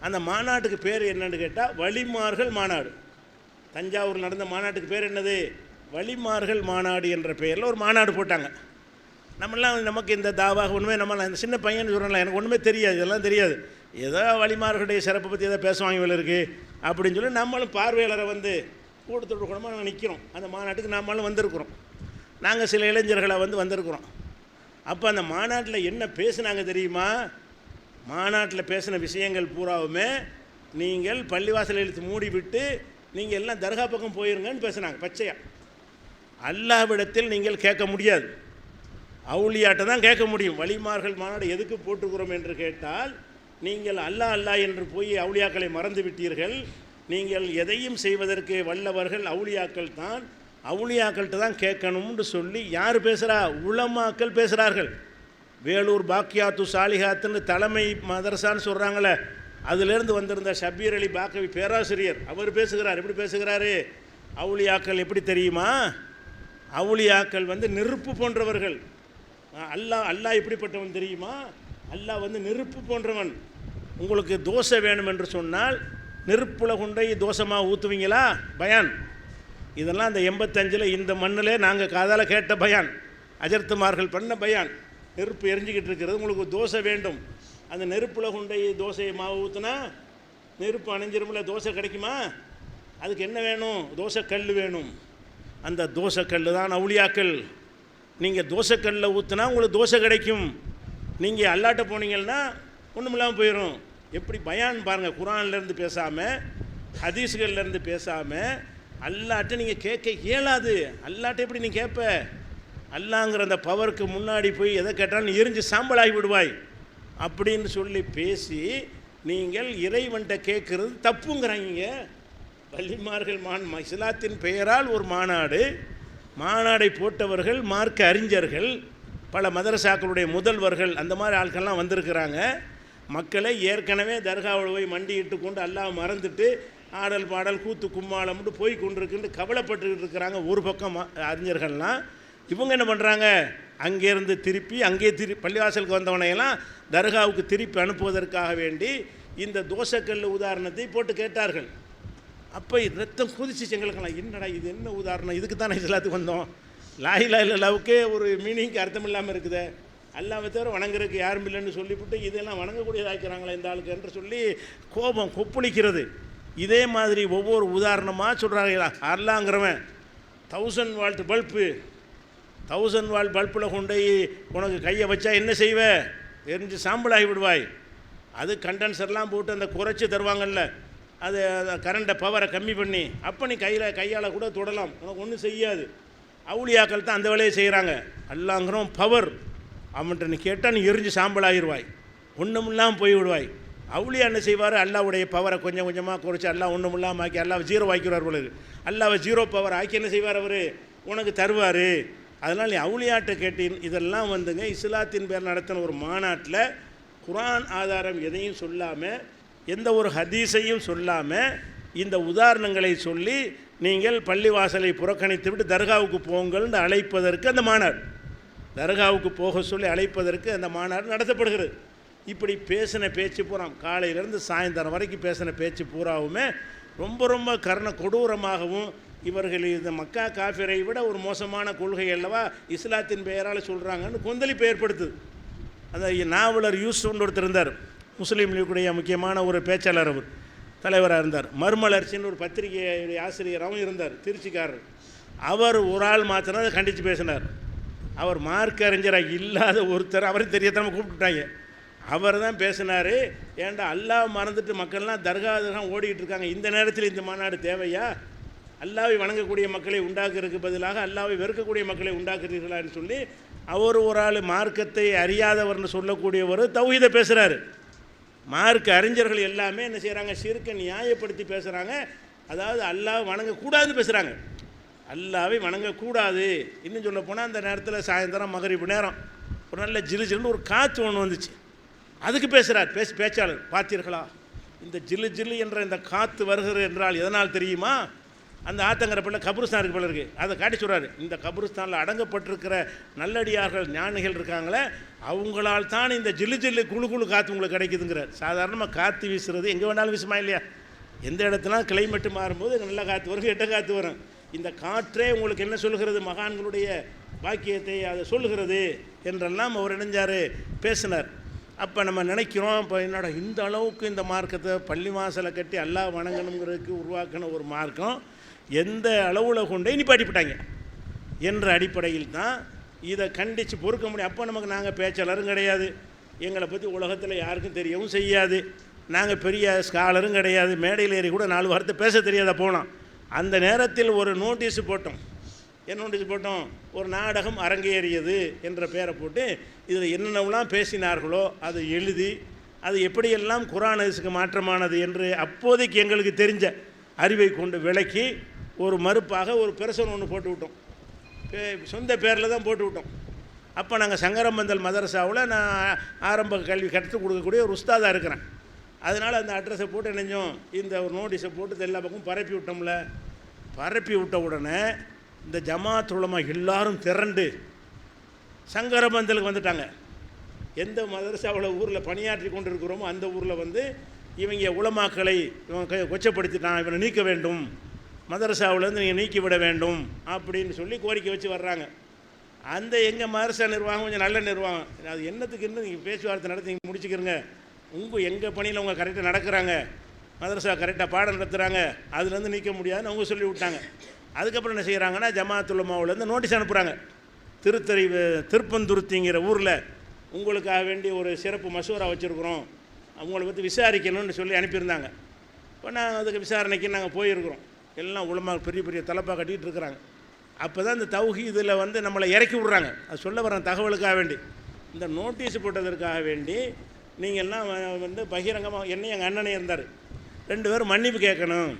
அந்த மாநாட்டுக்கு பேர் என்னன்னு கேட்டால் வலிமார்கள் மாநாடு. தஞ்சாவூரில் நடந்த மாநாட்டுக்கு பேர் என்னது? வலிமார்கள் மாநாடு என்ற பெயரில் ஒரு மாநாடு போட்டாங்க. நமக்கு இந்த தாவாக ஒன்றுமே இந்த சின்ன பையன் சொல்கிறேன்ல, எனக்கு ஒன்றுமே தெரியாது, இதெல்லாம் தெரியாது. ஏதோ வலிமார்களுடைய சிறப்பை பற்றி ஏதோ பேசுவாங்க இவ்வளோ இருக்குது அப்படின்னு சொல்லி நம்மளும் பார்வையாளரை வந்து கூட்டத்தோடு கூடமாக நாங்கள் நிற்கிறோம். அந்த மாநாட்டுக்கு நம்மளும் வந்திருக்கிறோம். நாங்கள் சில இளைஞர்களை வந்திருக்கிறோம். அப்போ அந்த மாநாட்டில் என்ன பேசுனாங்க தெரியுமா? மாநாட்டில் பேசின விஷயங்கள் பூராவுமே, நீங்கள் பள்ளிவாசல் இழுத்து மூடி விட்டு நீங்கள் எல்லாம் தர்கா பக்கம் போயிருங்கன்னு பேசுனாங்க. பச்சையாக அல்லாஹ்விடத்தில் நீங்கள் கேட்க முடியாது, அவுலியாட்ட தான் கேட்க முடியும். வலிமார்கள் மாநாடு எதுக்கு போட்டுக்கிறோம் என்று கேட்டால், நீங்கள் அல்லாஹ் என்று போய் அவுலியாக்களை மறந்து விட்டீர்கள். நீங்கள் எதையும் செய்வதற்கு வல்லவர்கள் அவுலியாக்கள் தான், அவுலியாக்கள்கிட்ட தான் கேட்கணும்னு சொல்லி யார் பேசுகிறா? உலமாக்கள் பேசுகிறார்கள். வேலூர் பாக்கியாத்து சாலிஹாத்துன்னு தலைமை மதரசான்னு சொல்கிறாங்களே, அதிலேருந்து வந்திருந்த ஷபீர் அலி பாக்கவி பேராசிரியர் அவர் பேசுகிறார். எப்படி பேசுகிறாரு? அவுலியாக்கள் எப்படி தெரியுமா? அவுலியாக்கள் நெருப்பு போன்றவர்கள். அல்லாஹ் எப்படிப்பட்டவன் தெரியுமா? அல்லாஹ் நெருப்பு போன்றவன். உங்களுக்கு தோசை வேணும் என்று சொன்னால் நெருப்பில் கொண்டு தோசமாக ஊற்றுவீங்களா? பயான். இதெல்லாம் அந்த 85 இந்த மண்ணில் நாங்கள் காதால் கேட்ட பயான், அஜர்த்துமார்கள் பண்ண பயான். நெருப்பு எரிஞ்சிக்கிட்டு இருக்கிறது, உங்களுக்கு தோசை வேண்டும். அந்த நெருப்பில் கொண்டு தோசையை மாவு ஊற்றுனா நெருப்பு அணைஞ்சிருமில்ல, தோசை கிடைக்குமா? அதுக்கு என்ன வேணும்? தோசைக்கல் வேணும். அந்த தோசைக்கல் தான் அவுலியாக்கள். நீங்கள் தோசைக்கல்லில் ஊற்றுனா உங்களுக்கு தோசை கிடைக்கும். நீங்கள் அல்லாட்ட போனீங்கன்னா ஒன்றும் இல்லாமல் போயிடும். எப்படி பயான் பாருங்கள், குரான்லேருந்து பேசாமல், ஹதீஸ்கள்லேருந்து பேசாமல் அல்லாட்ட நீங்கள் கேட்க இயலாது. அல்லாட்ட எப்படி நீ கேட்ப? அல்லாங்கிற அந்த பவருக்கு முன்னாடி போய் எதை கேட்டாலும் எரிஞ்சு சாம்பலாகி விடுவாய் அப்படின்னு சொல்லி பேசி நீங்கள் இறைவன்கிட்ட கேட்குறது தப்புங்கிறாங்க. வள்ளிமார்கள் இஸ்லாத்தின் பெயரால் ஒரு மாநாடை போட்டவர்கள் மார்க்க அறிஞர்கள், பல மதரசாக்களுடைய முதல்வர்கள், அந்த மாதிரி ஆட்கள்லாம் வந்திருக்கிறாங்க. மக்களை ஏற்கனவே தர்காவில் போய் மண்டிட்டு கொண்டு அல்லாஹ் மறந்துட்டு ஆடல் பாடல் கூத்து கும்மாளம்னு போய் கொண்டிருக்குன்னு கவலைப்பட்டுக்கிட்டு இருக்கிறாங்க ஒரு பக்கம் அறிஞர்கள்லாம். இவங்க என்ன பண்ணுறாங்க? அங்கேருந்து திருப்பி பள்ளிவாசலுக்கு வந்தவனையெல்லாம் தர்காவுக்கு திருப்பி அனுப்புவதற்காக வேண்டி இந்த தோசைக்கல் உதாரணத்தை போட்டு கேட்டார்கள். அப்போ ரத்தம் கொதிச்சு எங்களுக்கெல்லாம், என்னடா இது என்ன உதாரணம்? இதுக்கு தானே இஸ்லாத்துக்கு வந்தோம். லாயிலா இல்லவுக்கே ஒரு மீனிங்க்கு அர்த்தம் இல்லாமல் இருக்குது. அல்லாஹ்வை தவிர வணங்குறதுக்கு யாரும் இல்லைன்னு சொல்லிவிட்டு இதெல்லாம் வணங்கக்கூடியதாக்கிறாங்களா இந்த ஆளுக்கு என்று சொல்லி கோபம் கொப்பளிக்கிறது. இதே மாதிரி ஒவ்வொரு உதாரணமாக சொல்கிறாங்களா, அல்லாங்கிறவன் 1000 வால்ட் பல்பு 1000 வால் பல்பில் கொண்டு உனக்கு கையை வச்சா என்ன செய்வ? எரிஞ்சு சாம்பலாகி விடுவாய். அது கண்டென்சர்லாம் போட்டு அந்த குறைச்சி தருவாங்கல்ல, அது கரண்ட்டை பவரை கம்மி பண்ணி, அப்போ நீ கையால் கூட தொடலாம், உனக்கு ஒன்றும் செய்யாது. அவுளியாக்கள் தான் அந்த வேலையை செய்கிறாங்க. அல்லாங்கிறோம் பவர், அவன்கிட்ட நீ கேட்டால் நீ எரிஞ்சு சாம்பலாகிடுவாய், ஒன்றுமில்லாமல் போய் விடுவாய். அவுளியா என்ன செய்வார்? அல்லாவுடைய பவரை கொஞ்சம் கொஞ்சமாக குறைச்சி அல்லா ஒன்றுமில்லாமல் ஆக்கி அல்லாவை 0 ஆக்கிடுவார் பொழுது. அல்லாவை 0 பவர் ஆக்கி என்ன செய்வார்? அவர் உனக்கு தருவார். அதனால் நீ அவுளியாட்ட கேட்டீன். இதெல்லாம் வந்துங்க இஸ்லாத்தின் பேர் நடத்தின ஒரு மாநாட்டில் குர்ஆன் ஆதாரம் எதையும் சொல்லாமல், எந்த ஒரு ஹதீஸையும் சொல்லாமல், இந்த உதாரணங்களை சொல்லி நீங்கள் பள்ளிவாசலை புறக்கணித்து விட்டு தர்காவுக்கு போங்கள்னு அழைப்பதற்கு அந்த மாநாடு, தர்காவுக்கு போக சொல்லி அழைப்பதற்கு அந்த மாநாடு நடத்தப்படுகிறது. இப்படி பேசின பேச்சு பூரா, காலையிலேருந்து சாயந்தரம் வரைக்கும் பேசின பேச்சு பூராவுமே ரொம்ப ரொம்ப கொடூரமாகவும், இவர்கள் இந்த மக்கா காஃபிரை விட ஒரு மோசமான கொள்கை அல்லவா இஸ்லாத்தின் பெயரால் சொல்கிறாங்கன்னு கொந்தளிப்பை ஏற்படுத்துது. அந்த நாவலர் யூசுஃப்னு ஒருத்தர் இருந்தார், முஸ்லீம் லீக்குடைய முக்கியமான ஒரு பேச்சாளர், அவர் தலைவராக இருந்தார். மறுமலர்ச்சின்னு ஒரு பத்திரிகையுடைய ஆசிரியராகவும் இருந்தார், திருச்சிக்காரர். அவர் ஒரு ஆள் மாத்திரம் அதை கண்டித்து பேசினார். அவர் மார்க் அறிஞராக இல்லாத ஒருத்தர், அவரை தெரியாதவங்க கூப்பிட்டுட்டாங்க. அவர் தான் பேசினார், ஏன்டா அல்லாஹ் மறந்துட்டு மக்கள்லாம் தர்காதகம் ஓடிக்கிட்டு இருக்காங்க, இந்த நேரத்தில் இந்த மாநாடு தேவையா? அல்லாவை வணங்கக்கூடிய மக்களை உண்டாக்குறதுக்கு பதிலாக அல்லாவை வெறுக்கக்கூடிய மக்களை உண்டாக்குறீர்களான்னு சொல்லி அவர் ஒரு ஆள் மார்க்கத்தை அறியாதவர்னு சொல்லக்கூடியவர் தௌஹீதை பேசுகிறாரு. மார்க்க அறிஞர்கள் எல்லாமே என்ன செய்கிறாங்க? ஷிர்க்கை நியாயப்படுத்தி பேசுகிறாங்க. அதாவது அல்லாஹ் வணங்கக்கூடாதுன்னு பேசுகிறாங்க. அல்லாவை வணங்கக்கூடாது. இன்னும் சொல்ல போனால் அந்த நேரத்தில் சாயந்தரம் மகரிபு நேரம் ஒரு நல்ல ஜில்லுன்னு ஒரு காற்று ஒன்று வந்துச்சு, அதுக்கு பேசுகிறார் பேச்சாளர். பார்த்தீர்களா, இந்த ஜில்லு என்ற இந்த காற்று வருகிறது என்றால் எதனால் தெரியுமா? அந்த ஆத்தங்கரப்பில் கபருஸ்தான் இருக்கு போல இருக்குது, அதை காட்டி சொல்கிறாரு. இந்த கபருஸ்தானில் அடங்கப்பட்டிருக்கிற நல்லடியார்கள் ஞானிகள் இருக்காங்களே, அவங்களால் தான் இந்த ஜில்லு குழு காற்று உங்களுக்கு கிடைக்குதுங்கிறார். சாதாரணமாக காற்று வீசுறது எங்கே வேணாலும் வீசுமா இல்லையா? எந்த இடத்துலாம் கிளைமேட்டு மாறும்போது நல்ல காற்று வரும், கெட்ட காற்று வரும். இந்த காற்றே உங்களுக்கு என்ன சொல்கிறது? மகான்களுடைய பாக்கியத்தை அதை சொல்லுகிறது என்றெல்லாம் அவர் இணைஞ்சார், பேசினார். அப்போ நம்ம நினைக்கிறோம், இப்போ என்னோட இந்த அளவுக்கு இந்த மார்க்கத்தை பள்ளி வாசலை கட்டி அல்லாஹ் வணங்கணுங்கிறதுக்கு உருவாக்கின ஒரு மார்க்கம் எந்த அளவில் கொண்டே நிப்பாட்டிவிட்டாங்க என்ற அடிப்படையில் தான் இதை கண்டித்து பொறுக்க முடியும். அப்போ நமக்கு நாங்கள் பேச்சாளரும் கிடையாது, எங்களை பற்றி உலகத்தில் யாருக்கும் தெரியவும் செய்யாது, நாங்கள் பெரிய ஸ்காலரும் கிடையாது, மேடையில் ஏறி கூட 4 வார்த்தை பேச தெரியாத போனோம். அந்த நேரத்தில் ஒரு நோட்டீஸ் போட்டோம். என்ன நோட்டீஸ் போட்டோம்? ஒரு நாடகம் அரங்கேறியது என்ற பெயரை போட்டு இதில் என்னென்னலாம் பேசினார்களோ அதை எழுதி, அது எப்படியெல்லாம் குர்ஆன் ஹதீஸுக்கு மாற்றமானது என்று அப்போதைக்கு எங்களுக்கு தெரிஞ்ச அறிவை கொண்டு விளக்கி ஒரு மறுப்பாக ஒரு பிரசன் ஒன்று போட்டு விட்டோம். சொந்த பேரில் தான் போட்டு விட்டோம். அப்போ நாங்கள் சங்கரம்பந்தல் மதரசாவில் நான் ஆரம்ப கல்வி கற்றுக் கொடுக்கக்கூடிய ஒரு உஸ்தாதாக இருக்கிறேன். அதனால் அந்த அட்ரஸை போட்டு நினைஞ்சோம், இந்த ஒரு நோட்டீஸை போட்டு எல்லா பக்கமும் பரப்பி விட்டோம்ல. பரப்பி விட்ட உடனே இந்த ஜமாத் உலமா எல்லாரும் திரண்டு சங்கரபந்தலுக்கு வந்துட்டாங்க. எந்த மதரசாவில் ஊரில் பணியாற்றி கொண்டு இருக்கிறோமோ அந்த ஊரில் வந்து இவங்க உலமாக்களை இவன் கொச்சப்படுத்திட்டான், இவனை நீக்க வேண்டும், மதரசாவிலேருந்து நீங்கள் நீக்கிவிட வேண்டும் அப்படின்னு சொல்லி கோரிக்கை வச்சு வர்றாங்க. அந்த எங்கள் மதரசா நிர்வாகம் கொஞ்சம் நல்ல நிர்வாகம், அது என்னத்துக்கு இன்னும் நீங்கள் பேச்சுவார்த்தை நடத்தி நீங்கள் முடிச்சுக்கிறங்க, எங்கள் பணியில் அவங்க கரெக்டாக நடக்கிறாங்க, மதரசா கரெக்டாக பாடம் நடத்துகிறாங்க, அதுலேருந்து நீக்க முடியாதுன்னு அவங்க சொல்லி விட்டாங்க. அதுக்கப்புறம் என்ன செய்கிறாங்கன்னா, ஜமாத் உலமாவிலேருந்து நோட்டீஸ் அனுப்புகிறாங்க. திருப்பந்துருத்திங்கிற ஊரில் உங்களுக்காக வேண்டி ஒரு சிறப்பு மசூரா வச்சுருக்குறோம், அவங்கள பற்றி விசாரிக்கணும்னு சொல்லி அனுப்பியிருந்தாங்க. இப்போ நாங்கள் அதுக்கு விசாரணைக்கு நாங்கள் போயிருக்கிறோம். எல்லாம் உலமா பெரிய பெரிய தலைப்பாக கட்டிகிட்டு இருக்கிறாங்க. அப்போ தான் இந்த தௌஹீதில் வந்து நம்மளை இறக்கி விட்றாங்க. அது சொல்ல வர தகவலுக்காக வேண்டி, இந்த நோட்டீஸ் போட்டதற்காக வேண்டி நீங்கள்லாம் வந்து பகிரங்கமாக என்னையும் எங்கள் அண்ணனே இருந்தார், 2 பேரும் மன்னிப்பு கேட்கணும்.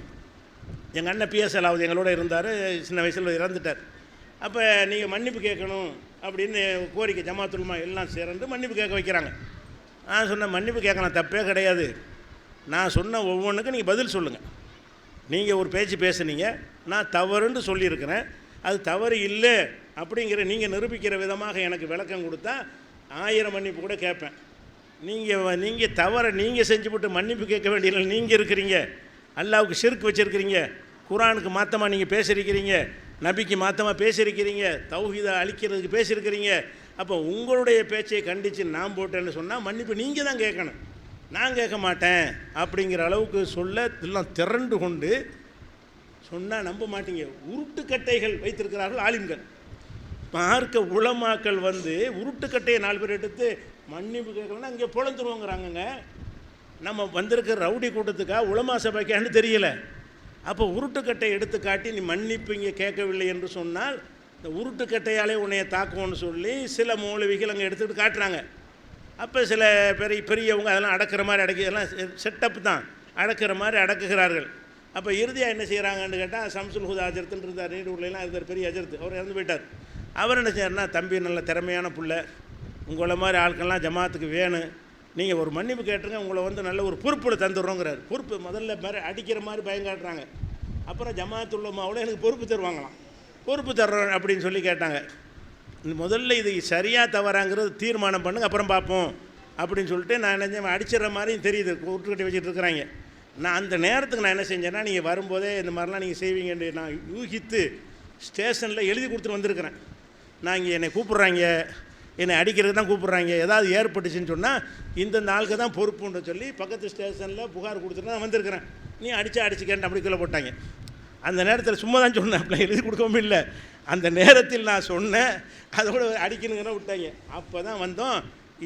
எங்கள் அண்ணன் பிஎஸ் அலாவது எங்களோட இருந்தார், சின்ன வயசில் இறந்துட்டார். அப்போ நீங்கள் மன்னிப்பு கேட்கணும் அப்படின்னு கோரிக்கை ஜமாத்துல்மா எல்லாம் சேர்ந்து மன்னிப்பு கேட்க வைக்கிறாங்க. நான் சொன்னேன், மன்னிப்பு கேட்கலாம், தப்பே கிடையாது, நான் சொன்ன ஒவ்வொன்றுக்கும் நீங்கள் பதில் சொல்லுங்கள். நீங்கள் ஒரு பேச்சு பேசுனீங்க, நான் தவறுன்னு சொல்லியிருக்கிறேன், அது தவறு இல்லை அப்படிங்கிற நீங்கள் நிரூபிக்கிற விதமாக எனக்கு விளக்கம் கொடுத்தா 1000 மன்னிப்பு கூட கேட்பேன். நீங்கள் தவறை நீங்கள் செஞ்சுவிட்டு மன்னிப்பு கேட்க வேண்டிய நீங்கள் இருக்கிறீங்க, அல்லாவுக்கு ஷிர்க் வச்சுருக்கிறீங்க, குர்ஆனுக்கு மாற்றமாக நீங்கள் பேசியிருக்கிறீங்க, நபிக்கு மாற்றமாக பேசியிருக்கிறீங்க, தௌஹீதை அழிக்கிறதுக்கு பேசியிருக்கிறீங்க. அப்போ உங்களுடைய பேச்சை கண்டித்து நான் போட்டேன்னு சொன்னால் மன்னிப்பு நீங்கள் தான் கேட்கணும், நான் கேட்க மாட்டேன் அப்படிங்கிற அளவுக்கு சொல்ல எல்லாம் திரண்டு கொண்டு சொன்னால் நம்ப மாட்டீங்க. உருட்டுக்கட்டைகள் வைத்திருக்கிறார்கள் ஆலிம்கள். மார்க்க உலமாக்கள் வந்து உருட்டுக்கட்டையை 4 பேர் எடுத்து மன்னிப்பு கேட்கலன்னா இங்கே பொழந்துருவோங்கிறாங்கங்க. நம்ம வந்திருக்கிற ரவுடி கூட்டத்துக்காக உலமா சபைக்கான்னு தெரியல. அப்போ உருட்டுக்கட்டை எடுத்து காட்டி நீ மன்னிப்பு இங்கே கேட்கவில்லை என்று சொன்னால் இந்த உருட்டுக்கட்டையாலே உன்னைய தாக்குவோன்னு சொல்லி சில மௌலவிகள் அங்கே எடுத்துகிட்டு காட்டுறாங்க. அப்போ சில பெரியவங்க அதெல்லாம் அடக்கிற மாதிரி இதெல்லாம் செட்டப் தான், அடக்கிற மாதிரி அடக்குகிறார்கள். அப்போ இறுதியாக என்ன செய்கிறாங்கன்னு கேட்டால் சம்சுல் ஹுதா அஜர்த்துன்னு இருந்தார், நீடூர்லாம் இருந்தார், பெரிய அஜர்த்து, அவர் இறந்து போயிட்டார். அவர் என்ன செய்யறாருன்னா, தம்பி நல்ல திறமையான புள்ள, உங்களை மாதிரி ஆட்கள்லாம் ஜமாத்துக்கு வேணும், நீங்கள் ஒரு மன்னிப்பு கேட்டுருங்க, உங்களை வந்து நல்ல ஒரு பொறுப்பில் தந்துடுறோங்கிறார். பொறுப்பு முதல்ல மாதிரி அடிக்கிற மாதிரி பயம் காட்டுறாங்க. அப்புறம் ஜமாத்துல்லமாவோட எனக்கு பொறுப்பு தருவாங்களாம். பொறுப்பு தர்றோம் அப்படின்னு சொல்லி கேட்டாங்க. முதல்ல இது சரியாக தவறாங்கிறது தீர்மானம் பண்ணுங்க, அப்புறம் பார்ப்போம் அப்படின்னு சொல்லிட்டு நான் என்ன அடிச்சிடுற மாதிரியும் தெரியுது, கூட்டுக்கட்டி வச்சுட்டு இருக்கிறாங்க. நான் அந்த நேரத்துக்கு நான் என்ன செஞ்சேன்னா, நீங்கள் வரும்போதே இந்த மாதிரிலாம் நீங்கள் செய்வீங்கன்னு நான் யூகித்து ஸ்டேஷனில் எழுதி கொடுத்துட்டு வந்திருக்கிறேன். நான் இங்கே என்னை கூப்பிட்றாங்க, என்னை அடிக்கிறது தான் கூப்பிட்றாங்க, ஏதாவது ஏற்பட்டுச்சுன்னு சொன்னால் இந்தந்த ஆளுக்கு தான் பொறுப்புன்னு சொல்லி பக்கத்து ஸ்டேஷனில் புகார் கொடுத்துட்டு நான் வந்திருக்கிறேன். நீ அடிச்சுக்கேன்ட்டு அப்படி கீழே போட்டாங்க. அந்த நேரத்தில் சும்மா தான் சொன்னேன், அப்படிலாம் எழுதி கொடுக்கவும் இல்லை. அந்த நேரத்தில் நான் சொன்னேன், அதோட அடிக்கணுங்கன்னா விட்டாங்க. அப்போ தான் வந்தோம்,